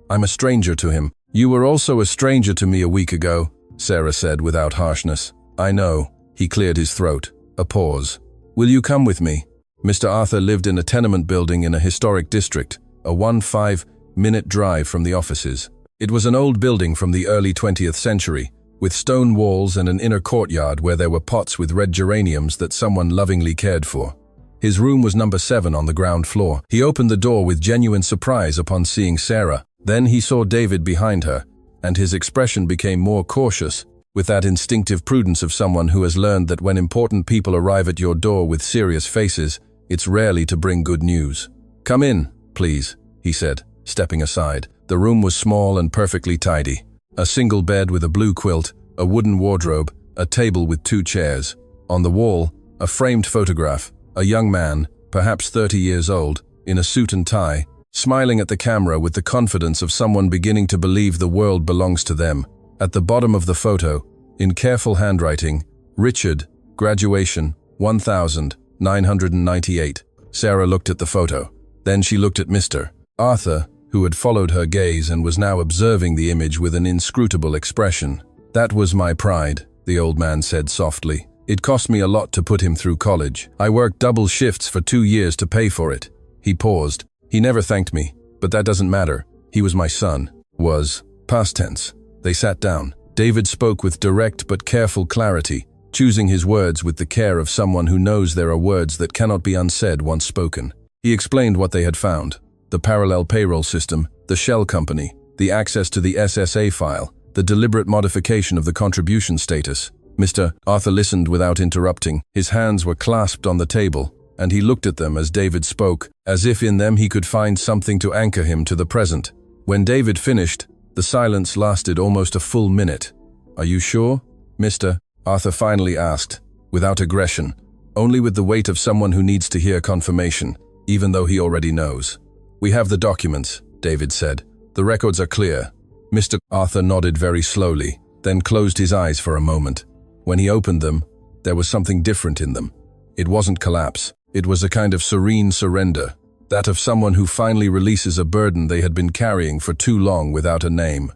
I'm a stranger to him. You were also a stranger to me a week ago, Sarah said without harshness. I know. He cleared his throat. A pause. Will you come with me? Mr. Arthur lived in a tenement building in a historic district, a 15-minute drive from the offices. It was an old building from the early 20th century, with stone walls and an inner courtyard where there were pots with red geraniums that someone lovingly cared for. His room was number 7 on the ground floor. He opened the door with genuine surprise upon seeing Sarah. Then he saw David behind her, and his expression became more cautious, with that instinctive prudence of someone who has learned that when important people arrive at your door with serious faces, it's rarely to bring good news. Come in, please, he said, stepping aside. The room was small and perfectly tidy. A single bed with a blue quilt, a wooden wardrobe, a table with 2 chairs. On the wall, a framed photograph, a young man, perhaps 30 years old, in a suit and tie, smiling at the camera with the confidence of someone beginning to believe the world belongs to them. At the bottom of the photo, in careful handwriting, Richard, graduation, 1998. Sarah looked at the photo. Then she looked at Mr. Arthur, who had followed her gaze and was now observing the image with an inscrutable expression. That was my pride, the old man said softly. It cost me a lot to put him through college. I worked double shifts for 2 years to pay for it. He paused. He never thanked me, but that doesn't matter. He was my son. Was. Past tense. They sat down. David spoke with direct but careful clarity, choosing his words with the care of someone who knows there are words that cannot be unsaid once spoken. He explained what they had found. The parallel payroll system, the shell company, the access to the SSA file, the deliberate modification of the contribution status. Mr. Arthur listened without interrupting. His hands were clasped on the table, and he looked at them as David spoke, as if in them he could find something to anchor him to the present. When David finished, the silence lasted almost a full minute. Are you sure? Mr. Arthur finally asked, without aggression, only with the weight of someone who needs to hear confirmation, even though he already knows. We have the documents, David said. The records are clear. Mr. Arthur nodded very slowly, then closed his eyes for a moment. When he opened them, there was something different in them. It wasn't collapse. It was a kind of serene surrender, that of someone who finally releases a burden they had been carrying for too long without a name.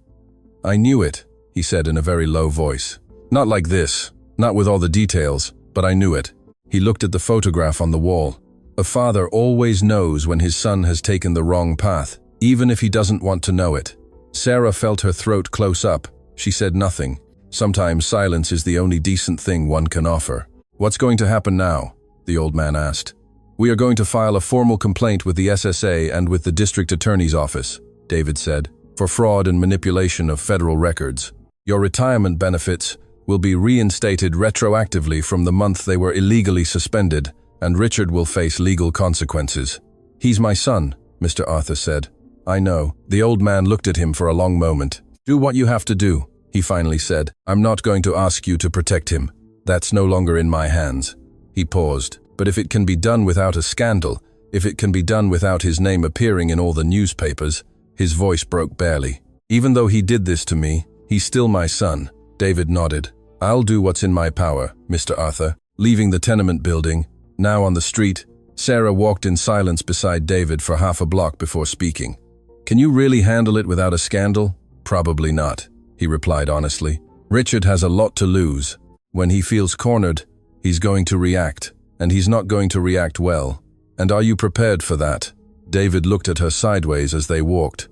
I knew it, he said in a very low voice. Not like this, not with all the details, but I knew it. He looked at the photograph on the wall. A father always knows when his son has taken the wrong path, even if he doesn't want to know it. Sarah felt her throat close up. She said nothing. Sometimes silence is the only decent thing one can offer. "What's going to happen now?" the old man asked. "We are going to file a formal complaint with the SSA and with the district attorney's office," David said, "for fraud and manipulation of federal records. Your retirement benefits will be reinstated retroactively from the month they were illegally suspended, and Richard will face legal consequences." "He's my son," Mr. Arthur said. "I know." The old man looked at him for a long moment. "Do what you have to do," he finally said. "I'm not going to ask you to protect him. That's no longer in my hands." He paused. "But if it can be done without a scandal, if it can be done without his name appearing in all the newspapers," his voice broke barely. "Even though he did this to me, he's still my son." David nodded. "I'll do what's in my power, Mr. Arthur." Leaving the tenement building, now on the street, Sarah walked in silence beside David for half a block before speaking. "Can you really handle it without a scandal?" "Probably not," he replied honestly. "Richard has a lot to lose. When he feels cornered, he's going to react, and he's not going to react well. And are you prepared for that?" David looked at her sideways as they walked.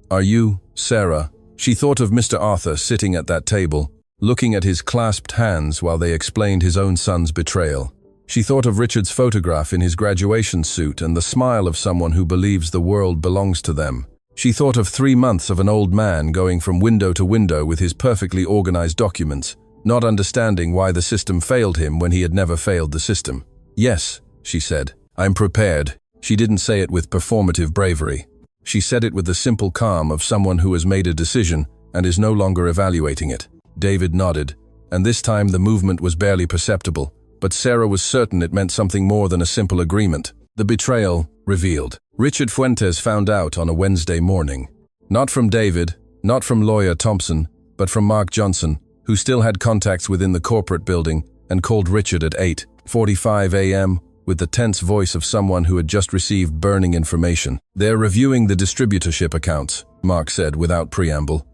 "Are you, Sarah?" She thought of Mr. Arthur sitting at that table, looking at his clasped hands while they explained his own son's betrayal. She thought of Richard's photograph in his graduation suit and the smile of someone who believes the world belongs to them. She thought of 3 months of an old man going from window to window with his perfectly organized documents, not understanding why the system failed him when he had never failed the system. "Yes," she said, "I'm prepared." She didn't say it with performative bravery. She said it with the simple calm of someone who has made a decision and is no longer evaluating it. David nodded, and this time the movement was barely perceptible, but Sarah was certain it meant something more than a simple agreement. The betrayal revealed. Richard Fuentes found out on a Wednesday morning. Not from David, not from lawyer Thompson, but from Mark Johnson, who still had contacts within the corporate building and called Richard at 8:45 a.m. with the tense voice of someone who had just received burning information. "They're reviewing the distributorship accounts," Mark said without preamble.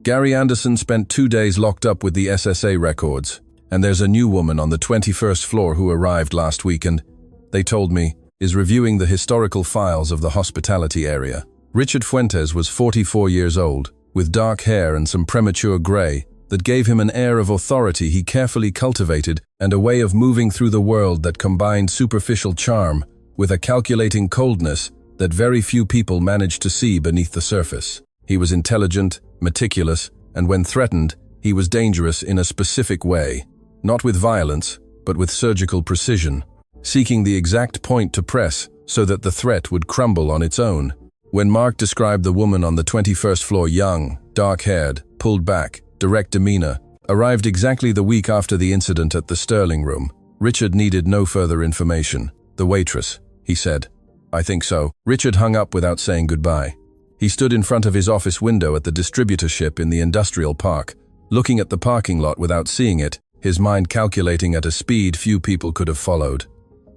"Gary Anderson spent 2 days locked up with the SSA records, and there's a new woman on the 21st floor who arrived last weekend, they told me, is reviewing the historical files of the hospitality area." Richard Fuentes was 44 years old, with dark hair and some premature gray that gave him an air of authority he carefully cultivated and a way of moving through the world that combined superficial charm with a calculating coldness that very few people managed to see beneath the surface. He was intelligent, meticulous, and when threatened, he was dangerous in a specific way, not with violence, but with surgical precision, seeking the exact point to press so that the threat would crumble on its own. When Mark described the woman on the 21st floor young, dark-haired, pulled back, direct demeanor, arrived exactly the week after the incident at the Sterling Room, Richard needed no further information. "The waitress," he said. "I think so." Richard hung up without saying goodbye. He stood in front of his office window at the distributorship in the industrial park, looking at the parking lot without seeing it, his mind calculating at a speed few people could have followed.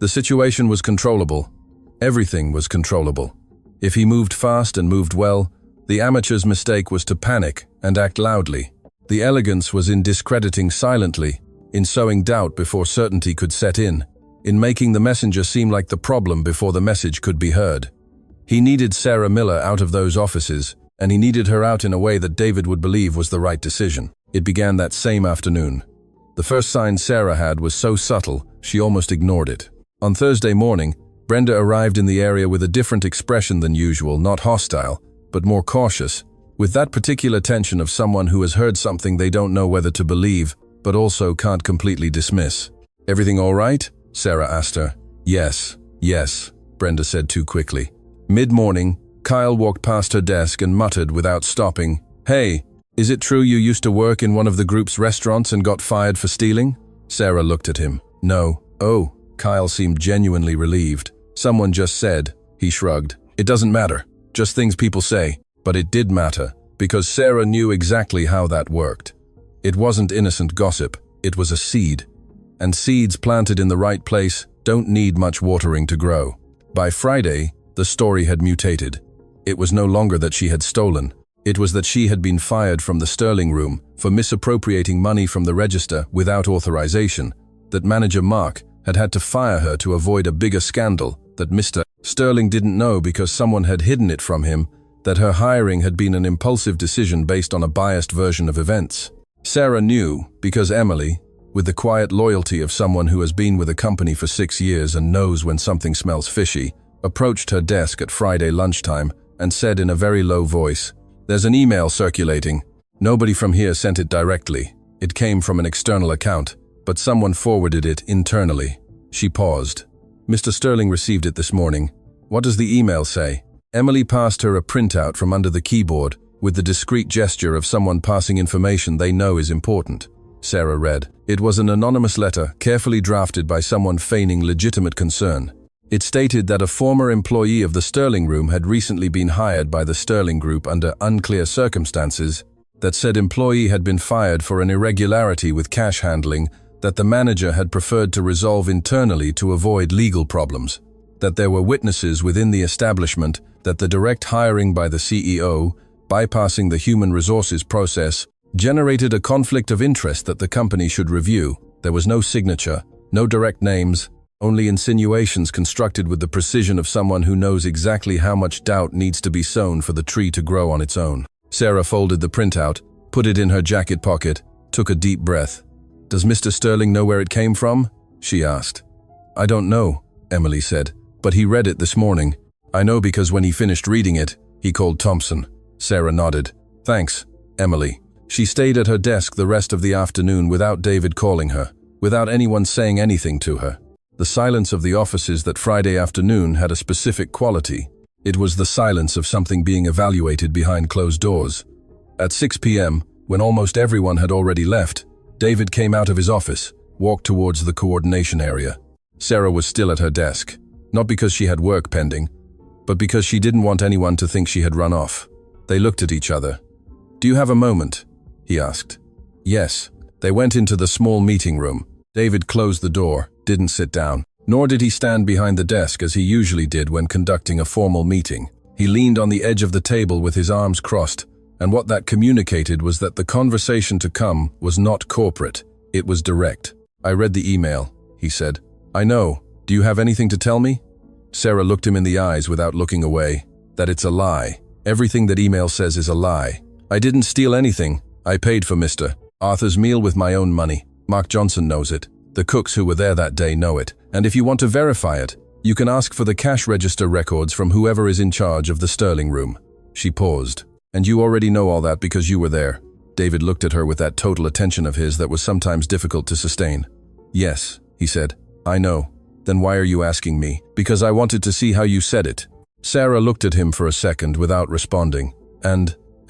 The situation was controllable. Everything was controllable. If he moved fast and moved well, the amateur's mistake was to panic and act loudly. The elegance was in discrediting silently, in sowing doubt before certainty could set in making the messenger seem like the problem before the message could be heard. He needed Sarah Miller out of those offices, and he needed her out in a way that David would believe was the right decision. It began that same afternoon. The first sign Sarah had was so subtle, she almost ignored it. On Thursday morning, Brenda arrived in the area with a different expression than usual, not hostile, but more cautious, with that particular tension of someone who has heard something they don't know whether to believe, but also can't completely dismiss. "Everything all right?" Sarah asked her. Yes, Brenda said too quickly. Mid-morning, Kyle walked past her desk and muttered without stopping, "Hey, is it true you used to work in one of the group's restaurants and got fired for stealing?" Sarah looked at him. "No." "Oh." Kyle seemed genuinely relieved. "Someone just said," he shrugged. "It doesn't matter. Just things people say." But it did matter, because Sarah knew exactly how that worked. It wasn't innocent gossip, it was a seed. And seeds planted in the right place don't need much watering to grow. By Friday, the story had mutated. It was no longer that she had stolen. It was that she had been fired from the Sterling Room for misappropriating money from the register without authorization, that manager Mark had had to fire her to avoid a bigger scandal, that Mr. Sterling didn't know because someone had hidden it from him, that her hiring had been an impulsive decision based on a biased version of events. Sarah knew because Emily, with the quiet loyalty of someone who has been with a company for 6 years and knows when something smells fishy, approached her desk at Friday lunchtime and said in a very low voice, "There's an email circulating. Nobody from here sent it directly. It came from an external account, but someone forwarded it internally." She paused. "Mr. Sterling received it this morning. What does the email say?" Emily passed her a printout from under the keyboard with the discreet gesture of someone passing information they know is important. Sarah read. It was an anonymous letter, carefully drafted by someone feigning legitimate concern. It stated that a former employee of the Sterling Room had recently been hired by the Sterling Group under unclear circumstances, that said employee had been fired for an irregularity with cash handling that the manager had preferred to resolve internally to avoid legal problems, that there were witnesses within the establishment that the direct hiring by the CEO, bypassing the human resources process, generated a conflict of interest that the company should review. There was no signature, no direct names, only insinuations constructed with the precision of someone who knows exactly how much doubt needs to be sown for the tree to grow on its own. Sarah folded the printout, put it in her jacket pocket, took a deep breath. "Does Mr. Sterling know where it came from?" she asked. "I don't know," Emily said, "but he read it this morning. I know because when he finished reading it, he called Thompson." Sarah nodded. "Thanks, Emily." She stayed at her desk the rest of the afternoon without David calling her, without anyone saying anything to her. The silence of the offices that Friday afternoon had a specific quality. It was the silence of something being evaluated behind closed doors. At 6 p.m., when almost everyone had already left, David came out of his office, walked towards the coordination area. Sarah was still at her desk, not because she had work pending, but because she didn't want anyone to think she had run off. They looked at each other. "Do you have a moment?" he asked. "Yes." They went into the small meeting room. David closed the door, didn't sit down, nor did he stand behind the desk as he usually did when conducting a formal meeting. He leaned on the edge of the table with his arms crossed, and what that communicated was that the conversation to come was not corporate, it was direct. "I read the email," he said. "I know. Do you have anything to tell me?" Sarah looked him in the eyes without looking away. "That it's a lie. Everything that email says is a lie. I didn't steal anything. I paid for Mr. Arthur's meal with my own money. Mark Johnson knows it. The cooks who were there that day know it. And if you want to verify it, you can ask for the cash register records from whoever is in charge of the Sterling Room." She paused. "And you already know all that because you were there." David looked at her with that total attention of his that was sometimes difficult to sustain. "Yes," he said. "I know. Then why are you asking me?" "Because I wanted to see how you said it." Sarah looked at him for a second without responding.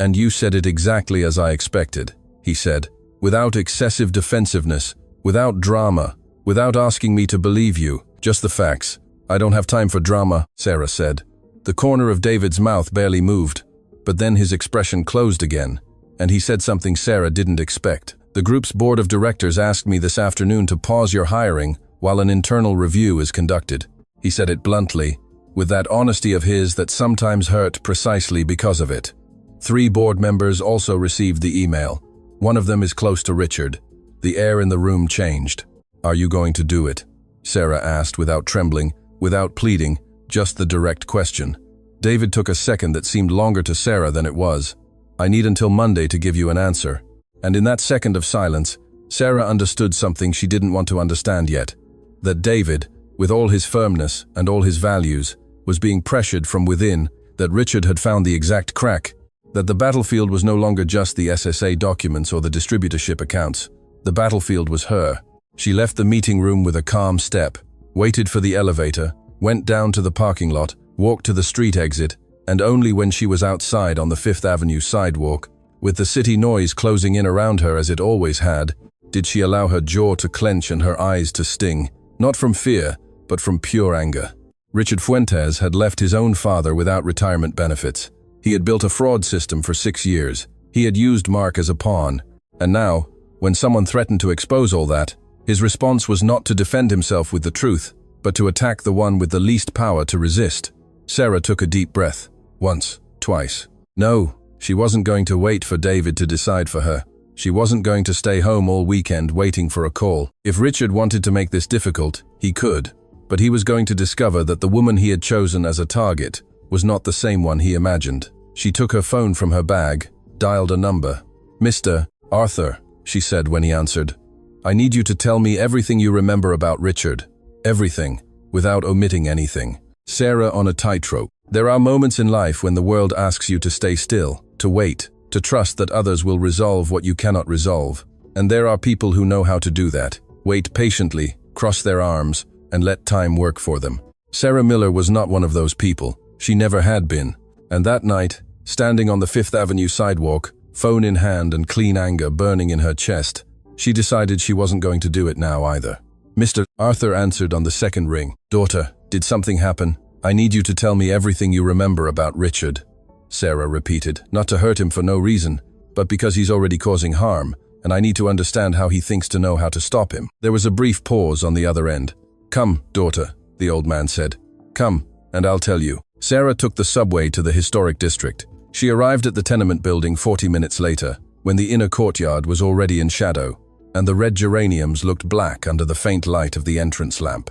And you said it exactly as I expected," he said, "without excessive defensiveness, without drama, without asking me to believe you, just the facts." "I don't have time for drama," Sarah said. The corner of David's mouth barely moved, but then his expression closed again, and he said something Sarah didn't expect. "The group's board of directors asked me this afternoon to pause your hiring while an internal review is conducted." He said it bluntly, with that honesty of his that sometimes hurt precisely because of it. 3 board members also received the email. One of them is close to Richard. The air in the room changed. "Are you going to do it?" Sarah asked without trembling, without pleading, just the direct question. David took a second that seemed longer to Sarah than it was. "I need until Monday to give you an answer." And in that second of silence, Sarah understood something she didn't want to understand yet. That David, with all his firmness and all his values, was being pressured from within, that Richard had found the exact crack, that the battlefield was no longer just the SSA documents or the distributorship accounts. The battlefield was her. She left the meeting room with a calm step, waited for the elevator, went down to the parking lot, walked to the street exit, and only when she was outside on the Fifth Avenue sidewalk, with the city noise closing in around her as it always had, did she allow her jaw to clench and her eyes to sting, not from fear, but from pure anger. Richard Fuentes had left his own father without retirement benefits. He had built a fraud system for 6 years. He had used Mark as a pawn. And now, when someone threatened to expose all that, his response was not to defend himself with the truth, but to attack the one with the least power to resist. Sarah took a deep breath. Once, twice. No, she wasn't going to wait for David to decide for her. She wasn't going to stay home all weekend waiting for a call. If Richard wanted to make this difficult, he could. But he was going to discover that the woman he had chosen as a target was not the same one he imagined. She took her phone from her bag, dialed a number. "Mr. Arthur," she said when he answered. "I need you to tell me everything you remember about Richard. Everything, without omitting anything." Sarah on a tightrope. There are moments in life when the world asks you to stay still, to wait, to trust that others will resolve what you cannot resolve. And there are people who know how to do that. Wait patiently, cross their arms, and let time work for them. Sarah Miller was not one of those people. She never had been. And that night, standing on the Fifth Avenue sidewalk, phone in hand and clean anger burning in her chest, she decided she wasn't going to do it now either. Mr. Arthur answered on the second ring. "Daughter, did something happen? I need you to tell me everything you remember about Richard," Sarah repeated, "not to hurt him for no reason, but because he's already causing harm, and I need to understand how he thinks to know how to stop him." There was a brief pause on the other end. "Come, daughter," the old man said. "Come, and I'll tell you." Sarah took the subway to the historic district. She arrived at the tenement building 40 minutes later, when the inner courtyard was already in shadow, and the red geraniums looked black under the faint light of the entrance lamp.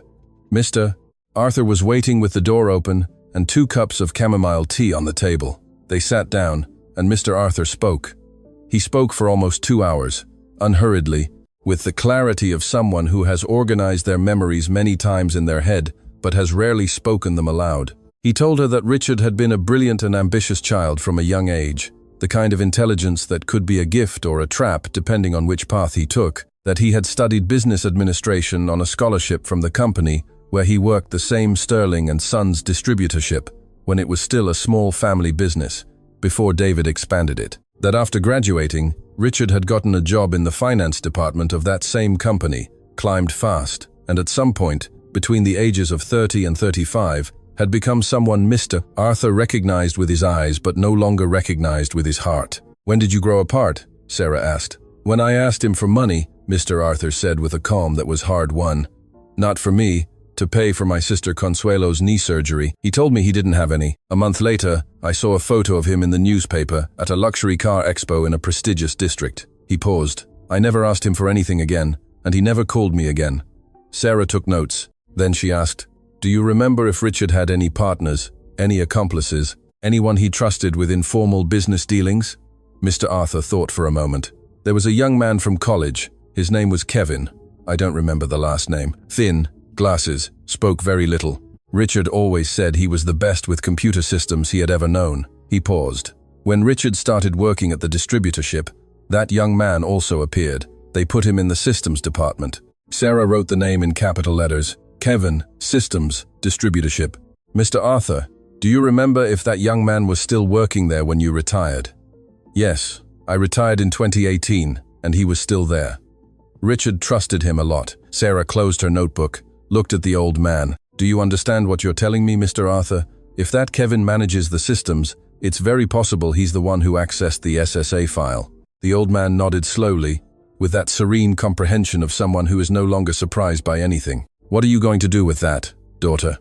Mr. Arthur was waiting with the door open and 2 cups of chamomile tea on the table. They sat down, and Mr. Arthur spoke. He spoke for almost 2 hours, unhurriedly, with the clarity of someone who has organized their memories many times in their head, but has rarely spoken them aloud. He told her that Richard had been a brilliant and ambitious child from a young age, the kind of intelligence that could be a gift or a trap depending on which path he took, that he had studied business administration on a scholarship from the company where he worked the same Sterling and Sons distributorship when it was still a small family business, before David expanded it. That after graduating, Richard had gotten a job in the finance department of that same company, climbed fast, and at some point, between the ages of 30 and 35, had become someone Mr. Arthur recognized with his eyes but no longer recognized with his heart. "When did you grow apart?" Sarah asked. "When I asked him for money," Mr. Arthur said with a calm that was hard-won. "Not for me, to pay for my sister Consuelo's knee surgery. He told me he didn't have any. A month later, I saw a photo of him in the newspaper at a luxury car expo in a prestigious district." He paused. "I never asked him for anything again, and he never called me again." Sarah took notes. Then she asked, "Do you remember if Richard had any partners, any accomplices, anyone he trusted with informal business dealings?" Mr. Arthur thought for a moment. "There was a young man from college. His name was Kevin. I don't remember the last name. Thin, glasses, spoke very little. Richard always said he was the best with computer systems he had ever known." He paused. "When Richard started working at the distributorship, that young man also appeared. They put him in the systems department." Sarah wrote the name in capital letters. "Kevin, Systems, Distributorship." "Mr. Arthur, do you remember if that young man was still working there when you retired?" "Yes, I retired in 2018, and he was still there. Richard trusted him a lot." Sarah closed her notebook, looked at the old man. "Do you understand what you're telling me, Mr. Arthur? If that Kevin manages the systems, it's very possible he's the one who accessed the SSA file." The old man nodded slowly, with that serene comprehension of someone who is no longer surprised by anything. "What are you going to do with that, daughter?"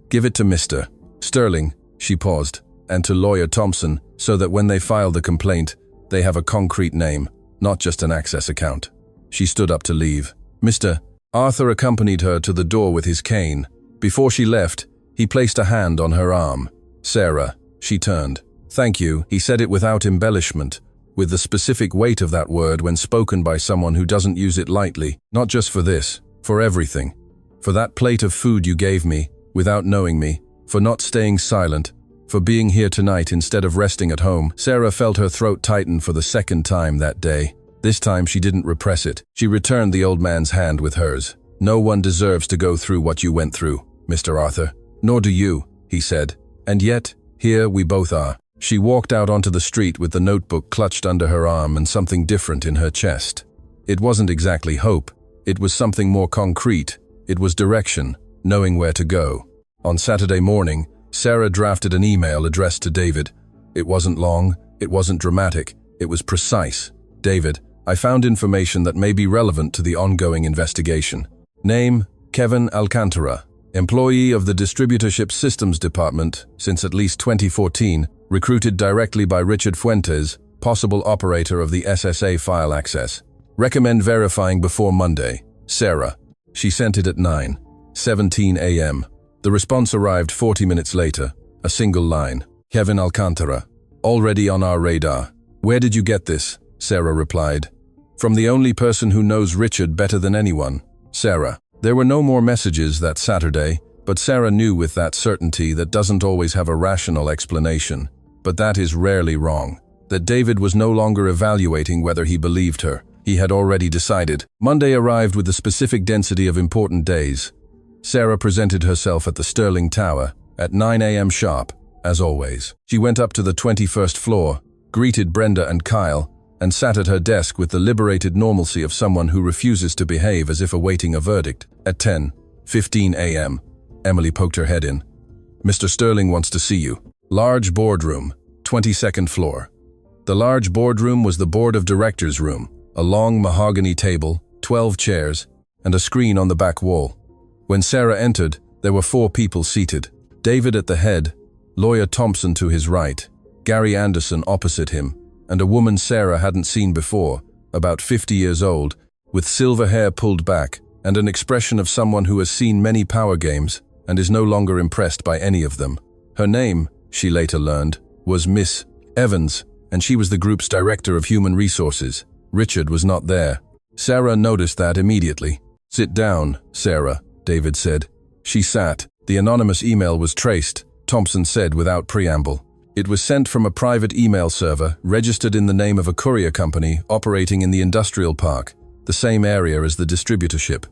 "Give it to Mr. Sterling," she paused, "and to Lawyer Thompson, so that when they file the complaint, they have a concrete name, not just an access account." She stood up to leave. Mr. Arthur accompanied her to the door with his cane. Before she left, he placed a hand on her arm. "Sarah," she turned. "Thank you," he said it without embellishment, with the specific weight of that word when spoken by someone who doesn't use it lightly. "Not just for this, for everything. For that plate of food you gave me, without knowing me, for not staying silent, for being here tonight instead of resting at home." Sarah felt her throat tighten for the second time that day. This time she didn't repress it. She returned the old man's hand with hers. "No one deserves to go through what you went through, Mr. Arthur. Nor do you," he said. "And yet, here we both are." She walked out onto the street with the notebook clutched under her arm and something different in her chest. It wasn't exactly hope. It was something more concrete. It was direction, knowing where to go. On Saturday morning, Sarah drafted an email addressed to David. It wasn't long, it wasn't dramatic, it was precise. "David, I found information that may be relevant to the ongoing investigation. Name, Kevin Alcantara. Employee of the Distributorship Systems Department since at least 2014, recruited directly by Richard Fuentes, possible operator of the SSA file access. Recommend verifying before Monday. Sarah. She sent it at 9:17 a.m. The response arrived 40 minutes later. A single line. Kevin Alcantara. Already on our radar. Where did you get this? Sarah replied. From the only person who knows Richard better than anyone. Sarah. There were no more messages that Saturday, but Sarah knew with that certainty that doesn't always have a rational explanation. But that is rarely wrong. That David was no longer evaluating whether he believed her. He had already decided. Monday arrived with the specific density of important days. Sarah presented herself at the Sterling Tower at 9 a.m. sharp, as always. She went up to the 21st floor, greeted Brenda and Kyle, and sat at her desk with the liberated normalcy of someone who refuses to behave as if awaiting a verdict. At 10:15 a.m., Emily poked her head in. Mr. Sterling wants to see you. Large boardroom, 22nd floor. The large boardroom was the board of directors' room, a long mahogany table, 12 chairs, and a screen on the back wall. When Sarah entered, there were 4 people seated. David at the head, lawyer Thompson to his right, Gary Anderson opposite him, and a woman Sarah hadn't seen before, about 50 years old, with silver hair pulled back and an expression of someone who has seen many power games and is no longer impressed by any of them. Her name, she later learned, was Miss Evans, and she was the group's director of human resources. Richard was not there. Sarah noticed that immediately. Sit down, Sarah, David said. She sat. The anonymous email was traced, Thompson said without preamble. It was sent from a private email server registered in the name of a courier company operating in the industrial park, the same area as the distributorship.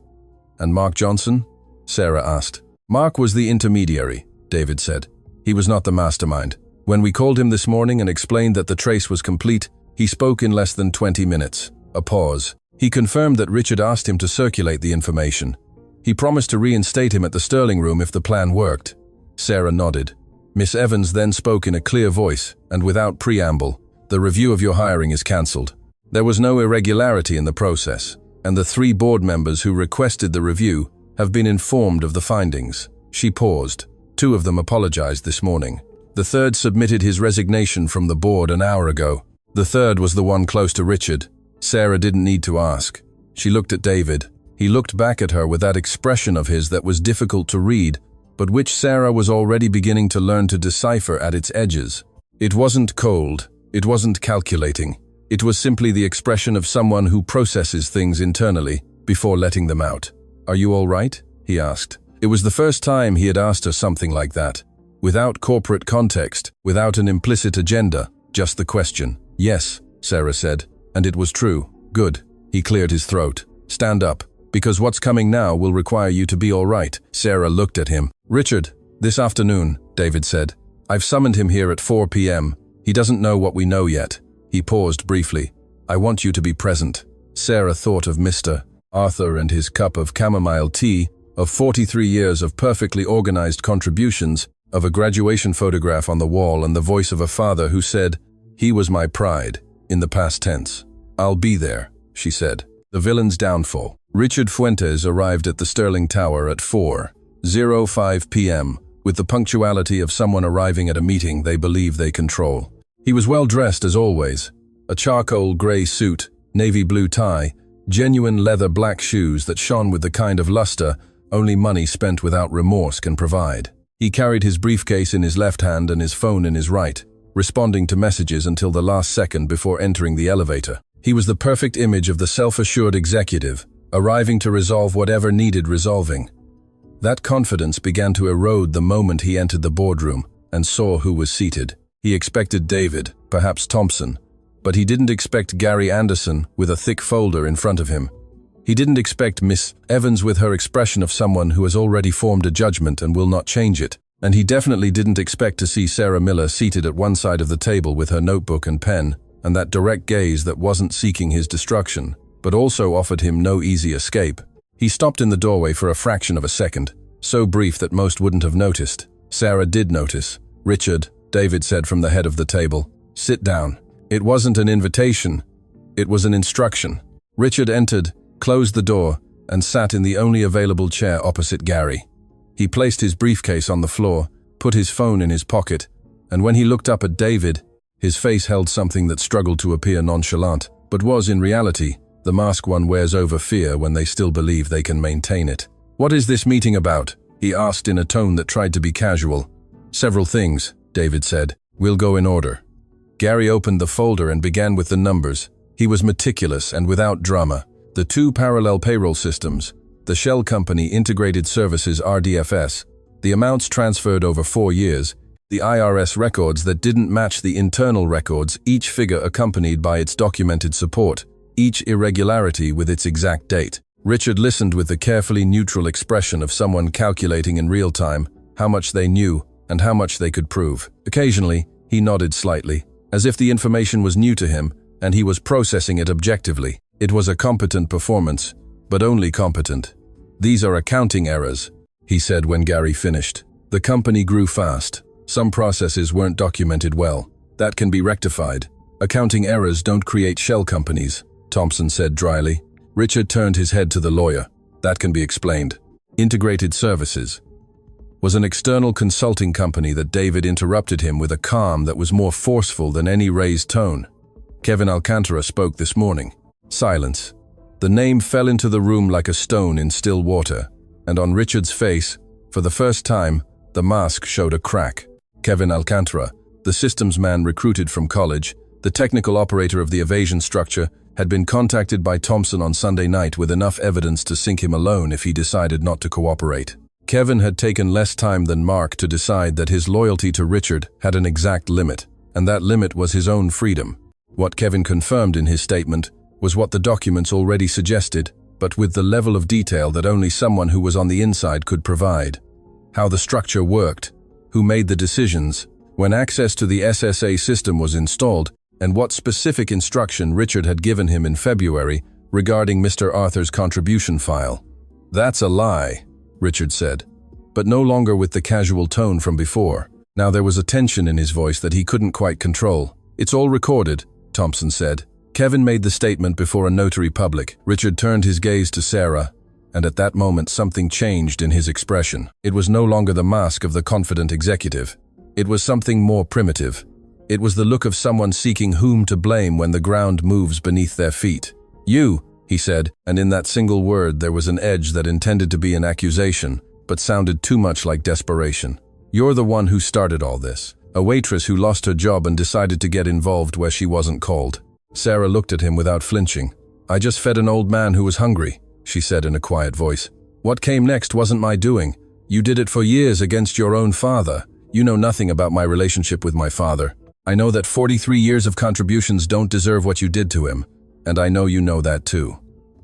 And Mark Johnson? Sarah asked. Mark was the intermediary, David said. He was not the mastermind. When we called him this morning and explained that the trace was complete, he spoke in less than 20 minutes. A pause. He confirmed that Richard asked him to circulate the information. He promised to reinstate him at the Sterling room if the plan worked. Sarah nodded. Miss Evans then spoke in a clear voice, and without preamble, the review of your hiring is cancelled. There was no irregularity in the process, and the 3 board members who requested the review have been informed of the findings. She paused. 2 of them apologized this morning. The 3rd submitted his resignation from the board an hour ago. The 3rd was the one close to Richard. Sarah didn't need to ask. She looked at David. He looked back at her with that expression of his that was difficult to read, but which Sarah was already beginning to learn to decipher at its edges. It wasn't cold. It wasn't calculating. It was simply the expression of someone who processes things internally before letting them out. Are you all right? He asked. It was the first time he had asked her something like that. Without corporate context, without an implicit agenda, just the question. Yes, Sarah said, and it was true. Good. He cleared his throat. Stand up, because what's coming now will require you to be all right. Sarah looked at him. Richard, this afternoon, David said. I've summoned him here at 4 p.m. He doesn't know what we know yet. He paused briefly. I want you to be present. Sarah thought of Mr. Arthur and his cup of chamomile tea, of 43 years of perfectly organized contributions, of a graduation photograph on the wall and the voice of a father who said, he was my pride, in the past tense. I'll be there, she said. The villain's downfall. Richard Fuentes arrived at the Sterling Tower at 4:05 p.m. with the punctuality of someone arriving at a meeting they believe they control. He was well dressed as always. A charcoal gray suit, navy blue tie, genuine leather black shoes that shone with the kind of luster only money spent without remorse can provide. He carried his briefcase in his left hand and his phone in his right, responding to messages until the last second before entering the elevator. He was the perfect image of the self-assured executive, arriving to resolve whatever needed resolving. That confidence began to erode the moment he entered the boardroom and saw who was seated. He expected David, perhaps Thompson, but he didn't expect Gary Anderson with a thick folder in front of him. He didn't expect Miss Evans with her expression of someone who has already formed a judgment and will not change it. And he definitely didn't expect to see Sarah Miller seated at one side of the table with her notebook and pen, and that direct gaze that wasn't seeking his destruction, but also offered him no easy escape. He stopped in the doorway for a fraction of a second, so brief that most wouldn't have noticed. Sarah did notice. Richard, David said from the head of the table, sit down. It wasn't an invitation. It was an instruction. Richard entered, closed the door, and sat in the only available chair opposite Gary. He placed his briefcase on the floor, put his phone in his pocket, and when he looked up at David, His face held something that struggled to appear nonchalant, but was, in reality, the mask one wears over fear when they still believe they can maintain it. "What is this meeting about?" he asked in a tone that tried to be casual. "Several things," David said. "We'll go in order." Gary opened the folder and began with the numbers. He was meticulous and without drama. The 2 parallel payroll systems, the shell company Integrated Services RDFS, the amounts transferred over 4 years, the IRS records that didn't match the internal records, each figure accompanied by its documented support, each irregularity with its exact date. Richard listened with the carefully neutral expression of someone calculating in real time how much they knew and how much they could prove. Occasionally, he nodded slightly, as if the information was new to him and he was processing it objectively. It was a competent performance, but only competent. "These are accounting errors," he said when Gary finished. "The company grew fast. Some processes weren't documented well. That can be rectified. Accounting errors don't create shell companies," Thompson said dryly. Richard turned his head to the lawyer. "That can be explained." Integrated Services was an external consulting company that David interrupted him with a calm that was more forceful than any raised tone. "Kevin Alcantara spoke this morning." Silence. The name fell into the room like a stone in still water, and on Richard's face, for the first time, the mask showed a crack. Kevin Alcantara, the systems man recruited from college, the technical operator of the evasion structure, had been contacted by Thompson on Sunday night with enough evidence to sink him alone if he decided not to cooperate. Kevin had taken less time than Mark to decide that his loyalty to Richard had an exact limit, and that limit was his own freedom. What Kevin confirmed in his statement was what the documents already suggested, but with the level of detail that only someone who was on the inside could provide. How the structure worked, who made the decisions, when access to the SSA system was installed, and what specific instruction Richard had given him in February regarding Mr. Arthur's contribution file. "That's a lie," Richard said, but no longer with the casual tone from before. Now there was a tension in his voice that he couldn't quite control. "It's all recorded," Thompson said. Kevin made the statement before a notary public. Richard turned his gaze to Sarah, and at that moment something changed in his expression. It was no longer the mask of the confident executive. It was something more primitive. It was the look of someone seeking whom to blame when the ground moves beneath their feet. "You," he said, and in that single word there was an edge that intended to be an accusation, but sounded too much like desperation. "You're the one who started all this. A waitress who lost her job and decided to get involved where she wasn't called." Sarah looked at him without flinching. "I just fed an old man who was hungry," she said in a quiet voice. "What came next wasn't my doing. You did it for years against your own father. You know nothing about my relationship with my father. I know that 43 years of contributions don't deserve what you did to him, and I know you know that too."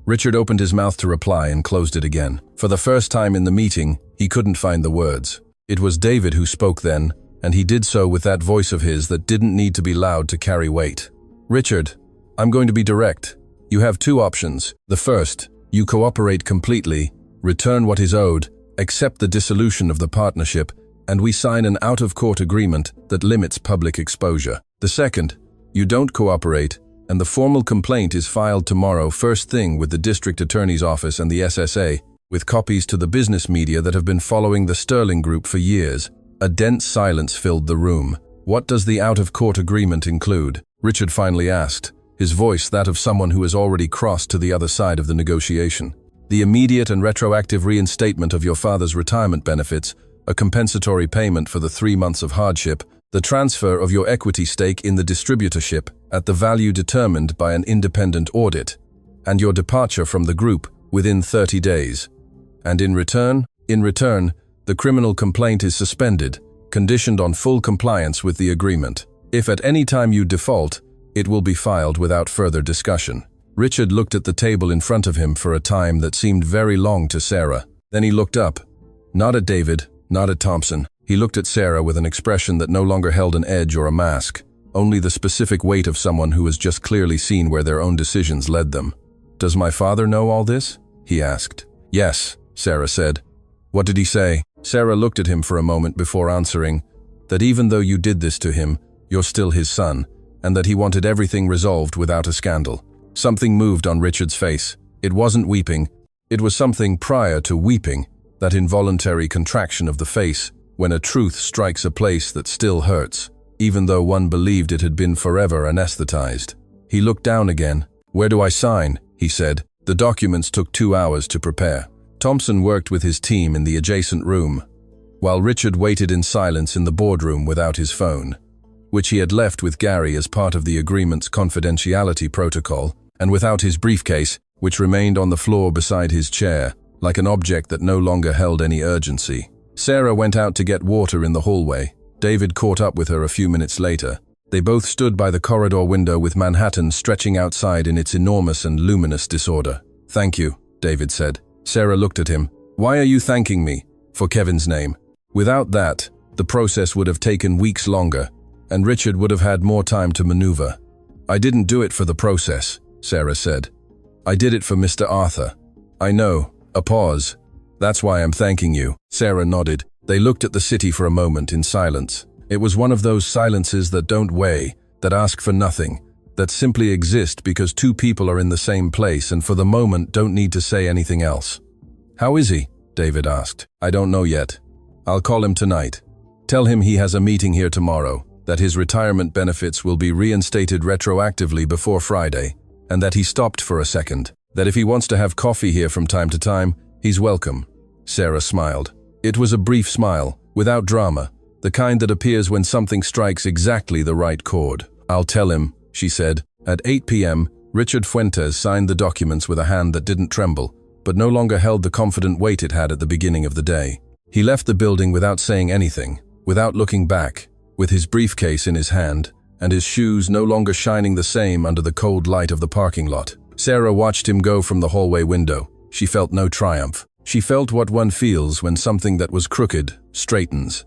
Richard opened his mouth to reply and closed it again. For the first time in the meeting, he couldn't find the words. It was David who spoke then, and he did so with that voice of his that didn't need to be loud to carry weight. "Richard, I'm going to be direct. You have 2 options. The first, you cooperate completely, return what is owed, accept the dissolution of the partnership, and we sign an out-of-court agreement that limits public exposure. The second, you don't cooperate, and the formal complaint is filed tomorrow first thing with the district attorney's office and the SSA, with copies to the business media that have been following the Sterling Group for years." A dense silence filled the room. "What does the out-of-court agreement include?" Richard finally asked, his voice that of someone who has already crossed to the other side of the negotiation. "The immediate and retroactive reinstatement of your father's retirement benefits, a compensatory payment for the 3 months of hardship, the transfer of your equity stake in the distributorship at the value determined by an independent audit, and your departure from the group within 30 days. And in return, the criminal complaint is suspended, conditioned on full compliance with the agreement. If at any time you default, it will be filed without further discussion." Richard looked at the table in front of him for a time that seemed very long to Sarah. Then he looked up. Not at David, not at Thompson. He looked at Sarah with an expression that no longer held an edge or a mask, only the specific weight of someone who has just clearly seen where their own decisions led them. "Does my father know all this?" he asked. "Yes," Sarah said. "What did he say?" Sarah looked at him for a moment before answering, "That even though you did this to him, you're still his son, and that he wanted everything resolved without a scandal." Something moved on Richard's face. It wasn't weeping. It was something prior to weeping, that involuntary contraction of the face when a truth strikes a place that still hurts. even though one believed it had been forever anesthetized. He looked down again. "Where do I sign?" he said. The documents took 2 hours to prepare. Thompson worked with his team in the adjacent room, while Richard waited in silence in the boardroom without his phone, which he had left with Gary as part of the agreement's confidentiality protocol, and without his briefcase, which remained on the floor beside his chair, like an object that no longer held any urgency. Sarah went out to get water in the hallway. David caught up with her a few minutes later. They both stood by the corridor window with Manhattan stretching outside in its enormous and luminous disorder. "Thank you," David said. Sarah looked at him. "Why are you thanking me? For Kevin's name." Without that, the process would have taken weeks longer, and Richard would have had more time to maneuver. "I didn't do it for the process," Sarah said. "I did it for Mr. Arthur." "I know." A pause. "That's why I'm thanking you." Sarah nodded. They looked at the city for a moment in silence. It was one of those silences that don't weigh, that ask for nothing, that simply exist because two people are in the same place and for the moment don't need to say anything else. "How is he?" David asked. "I don't know yet. I'll call him tonight. Tell him he has a meeting here tomorrow, that his retirement benefits will be reinstated retroactively before Friday, and that he stopped for a second, that if he wants to have coffee here from time to time, he's welcome." Sarah smiled. It was a brief smile, without drama, the kind that appears when something strikes exactly the right chord. "I'll tell him," she said. At 8 p.m., Richard Fuentes signed the documents with a hand that didn't tremble, but no longer held the confident weight it had at the beginning of the day. He left the building without saying anything, without looking back, with his briefcase in his hand, and his shoes no longer shining the same under the cold light of the parking lot. Sarah watched him go from the hallway window. She felt no triumph. She felt what one feels when something that was crooked straightens.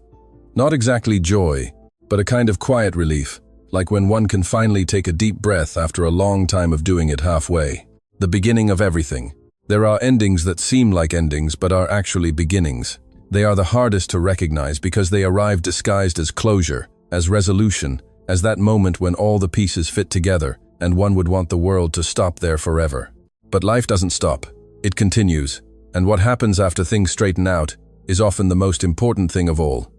Not exactly joy, but a kind of quiet relief, like when one can finally take a deep breath after a long time of doing it halfway. The beginning of everything. There are endings that seem like endings but are actually beginnings. They are the hardest to recognize because they arrive disguised as closure, as resolution, as that moment when all the pieces fit together and one would want the world to stop there forever. But life doesn't stop. It continues, and what happens after things straighten out is often the most important thing of all.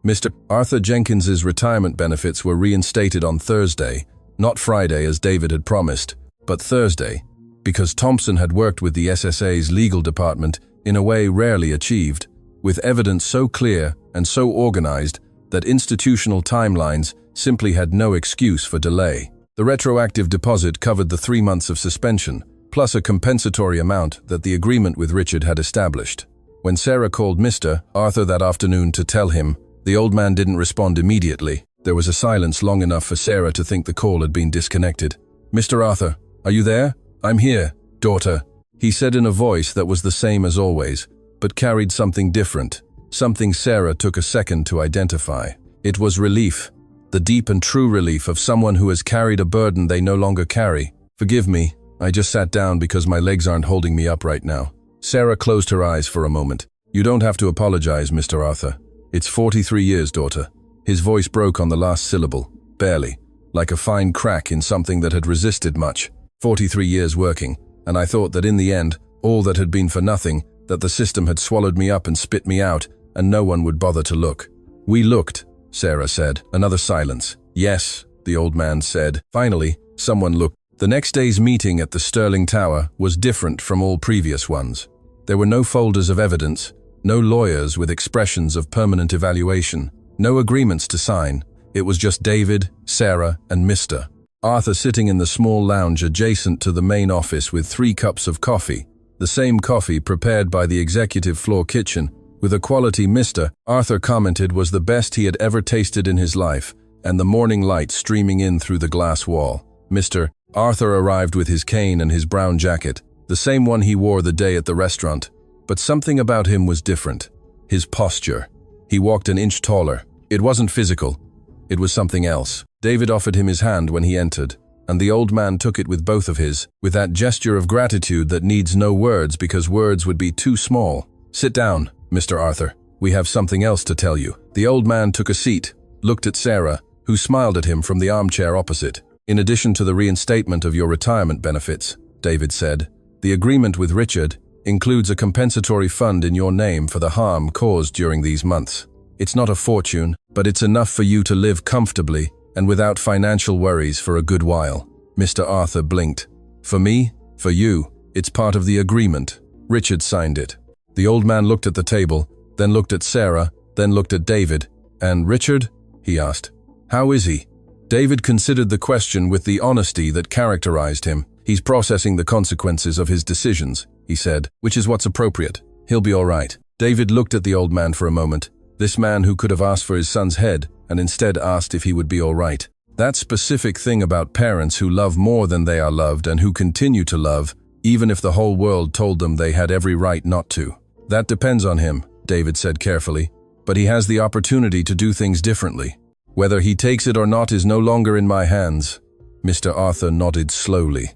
Mr. Arthur Jenkins's retirement benefits were reinstated on Thursday, not Friday as David had promised, but Thursday, because Thompson had worked with the SSA's legal department in a way rarely achieved, with evidence so clear and so organized that institutional timelines simply had no excuse for delay. The retroactive deposit covered the 3 months of suspension, plus a compensatory amount that the agreement with Richard had established. When Sarah called Mr. Arthur that afternoon to tell him, the old man didn't respond immediately. There was a silence long enough for Sarah to think the call had been disconnected. "Mr. Arthur, are you there?" "I'm here, daughter," he said in a voice that was the same as always, but carried something different, something Sarah took a second to identify. It was relief, the deep and true relief of someone who has carried a burden they no longer carry. "Forgive me, I just sat down because my legs aren't holding me up right now." Sarah closed her eyes for a moment. "You don't have to apologize, Mr. Arthur. It's 43 years, daughter." His voice broke on the last syllable, barely, like a fine crack in something that had resisted much. 43 years working, and I thought that in the end, all that had been for nothing, that the system had swallowed me up and spit me out, and no one would bother to look. "We looked," Sarah said. Another silence. "Yes," the old man said. Finally, someone looked. The next day's meeting at the Sterling Tower was different from all previous ones. There were no folders of evidence, no lawyers with expressions of permanent evaluation, no agreements to sign. It was just David, Sarah, and Mr. Arthur sitting in the small lounge adjacent to the main office with 3 cups of coffee, the same coffee prepared by the executive floor kitchen, with a quality Mr. Arthur commented was the best he had ever tasted in his life, and the morning light streaming in through the glass wall. Mr. Arthur arrived with his cane and his brown jacket, the same one he wore the day at the restaurant. But something about him was different. His posture. He walked an inch taller. It wasn't physical. It was something else. David offered him his hand when he entered, and the old man took it with both of his, with that gesture of gratitude that needs no words because words would be too small. "Sit down, Mr. Arthur. We have something else to tell you." The old man took a seat, looked at Sarah, who smiled at him from the armchair opposite. "In addition to the reinstatement of your retirement benefits," David said, "the agreement with Richard includes a compensatory fund in your name for the harm caused during these months. It's not a fortune, but it's enough for you to live comfortably and without financial worries for a good while." Mr. Arthur blinked. "For me? For you? It's part of the agreement." Richard signed it. The old man looked at the table, then looked at Sarah, then looked at David. "And Richard?" he asked. "How is he?" David considered the question with the honesty that characterized him. "He's processing the consequences of his decisions," he said, "which is what's appropriate. He'll be all right." David looked at the old man for a moment, this man who could have asked for his son's head and instead asked if he would be all right. That specific thing about parents who love more than they are loved and who continue to love, even if the whole world told them they had every right not to. "That depends on him," David said carefully, "but he has the opportunity to do things differently. Whether he takes it or not is no longer in my hands." Mr. Arthur nodded slowly.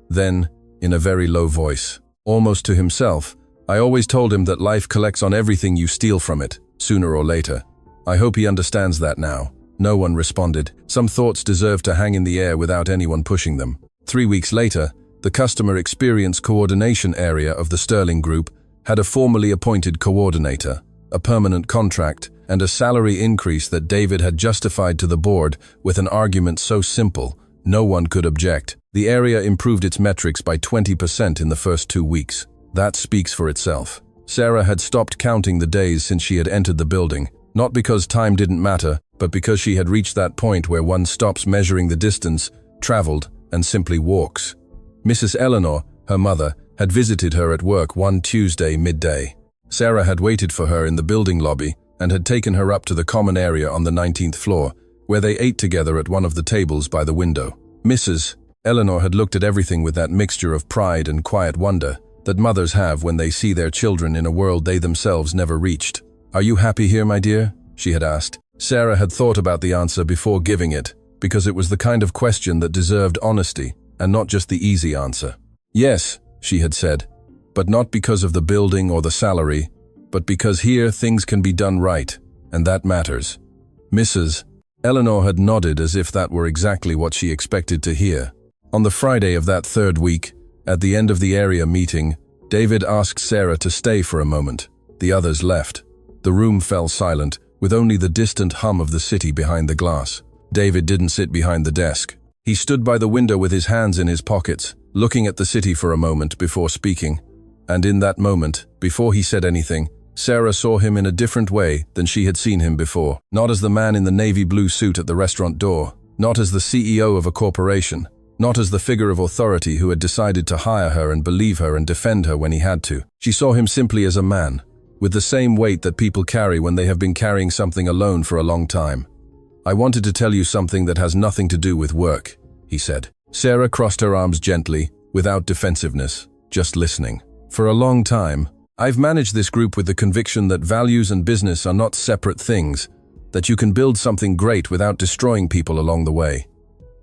Then, in a very low voice, almost to himself, "I always told him that life collects on everything you steal from it, sooner or later. I hope he understands that now." No one responded. Some thoughts deserved to hang in the air without anyone pushing them. 3 weeks later, the Customer Experience Coordination area of the Sterling Group had a formally appointed coordinator, a permanent contract, and a salary increase that David had justified to the board with an argument so simple, no one could object. The area improved its metrics by 20% in the first 2 weeks. That speaks for itself. Sarah had stopped counting the days since she had entered the building, not because time didn't matter, but because she had reached that point where one stops measuring the distance traveled and simply walks. Mrs. Eleanor, her mother, had visited her at work one Tuesday midday. Sarah had waited for her in the building lobby and had taken her up to the common area on the 19th floor, where they ate together at one of the tables by the window. Mrs. Eleanor had looked at everything with that mixture of pride and quiet wonder that mothers have when they see their children in a world they themselves never reached. "Are you happy here, my dear?" she had asked. Sarah had thought about the answer before giving it, because it was the kind of question that deserved honesty and not just the easy answer. "Yes," she had said, "but not because of the building or the salary, but because here things can be done right, and that matters." Mrs. Eleanor had nodded as if that were exactly what she expected to hear. On the Friday of that 3rd week, at the end of the area meeting, David asked Sarah to stay for a moment. The others left. The room fell silent, with only the distant hum of the city behind the glass. David didn't sit behind the desk. He stood by the window with his hands in his pockets, looking at the city for a moment before speaking. And in that moment, before he said anything, Sarah saw him in a different way than she had seen him before. Not as the man in the navy blue suit at the restaurant door, not as the CEO of a corporation, not as the figure of authority who had decided to hire her and believe her and defend her when he had to. She saw him simply as a man, with the same weight that people carry when they have been carrying something alone for a long time. "I wanted to tell you something that has nothing to do with work," he said. Sarah crossed her arms gently, without defensiveness, just listening. "For a long time, I've managed this group with the conviction that values and business are not separate things, that you can build something great without destroying people along the way."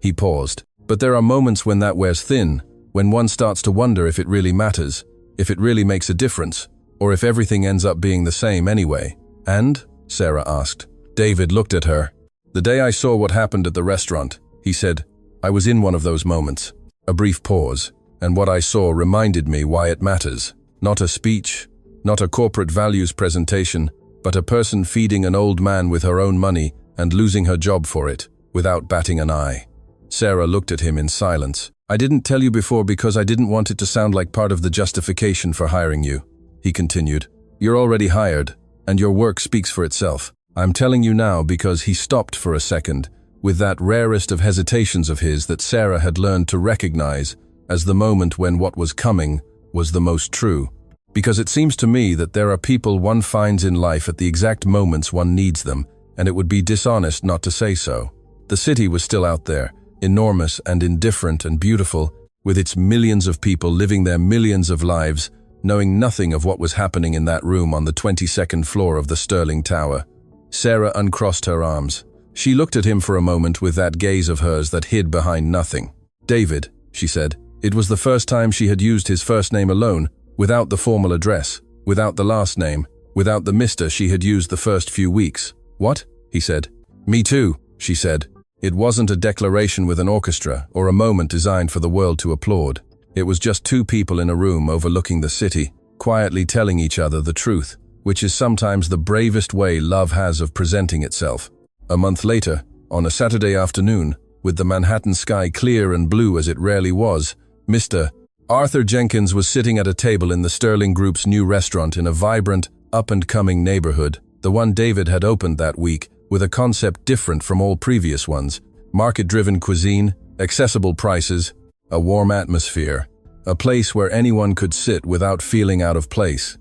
He paused. "But there are moments when that wears thin, when one starts to wonder if it really matters, if it really makes a difference, or if everything ends up being the same anyway." "And?" Sarah asked. David looked at her. "The day I saw what happened at the restaurant," he said, "I was in one of those moments." A brief pause, and what I saw reminded me why it matters. Not a speech, not a corporate values presentation, but a person feeding an old man with her own money and losing her job for it, without batting an eye. Sarah looked at him in silence. "I didn't tell you before because I didn't want it to sound like part of the justification for hiring you," he continued. "You're already hired, and your work speaks for itself. I'm telling you now because," he stopped for a second, with that rarest of hesitations of his that Sarah had learned to recognize as the moment when what was coming was the most true. "Because it seems to me that there are people one finds in life at the exact moments one needs them, and it would be dishonest not to say so." The city was still out there, enormous and indifferent and beautiful, with its millions of people living their millions of lives, knowing nothing of what was happening in that room on the 22nd floor of the Sterling Tower. Sarah uncrossed her arms. She looked at him for a moment with that gaze of hers that hid behind nothing. "David," she said. It was the first time she had used his first name alone, without the formal address, without the last name, without the Mr. she had used the first few weeks. "What?" he said. "Me too," she said. It wasn't a declaration with an orchestra or a moment designed for the world to applaud. It was just two people in a room overlooking the city, quietly telling each other the truth. which is sometimes the bravest way love has of presenting itself. A month later, on a Saturday afternoon, with the Manhattan sky clear and blue as it rarely was, Mr. Arthur Jenkins was sitting at a table in the Sterling Group's new restaurant in a vibrant, up-and-coming neighborhood, the one David had opened that week, with a concept different from all previous ones. Market-driven cuisine, accessible prices, a warm atmosphere, a place where anyone could sit without feeling out of place.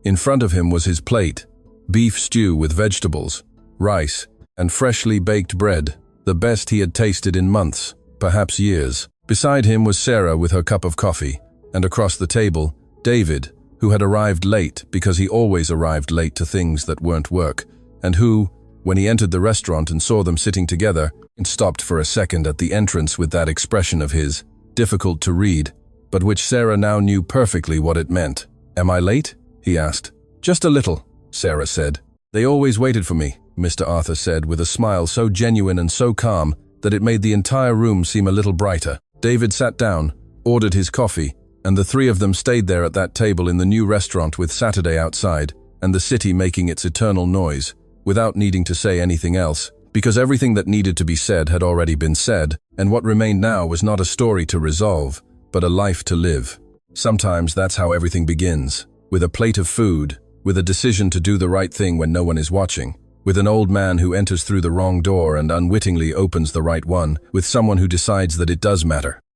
In front of him was his plate, beef stew with vegetables, rice, and freshly baked bread, the best he had tasted in months, perhaps years. Beside him was Sarah with her cup of coffee, and across the table, David, who had arrived late because he always arrived late to things that weren't work, and who, when he entered the restaurant and saw them sitting together, stopped for a second at the entrance with that expression of his, difficult to read, but which Sarah now knew perfectly what it meant. "Am I late?" he asked. "Just a little," Sarah said. "They always waited for me," Mr. Arthur said with a smile so genuine and so calm that it made the entire room seem a little brighter. David sat down, ordered his coffee, and the three of them stayed there at that table in the new restaurant with Saturday outside and the city making its eternal noise, without needing to say anything else, because everything that needed to be said had already been said, and what remained now was not a story to resolve, but a life to live. Sometimes that's how everything begins, with a plate of food, with a decision to do the right thing when no one is watching, with an old man who enters through the wrong door and unwittingly opens the right one, with someone who decides that it does matter.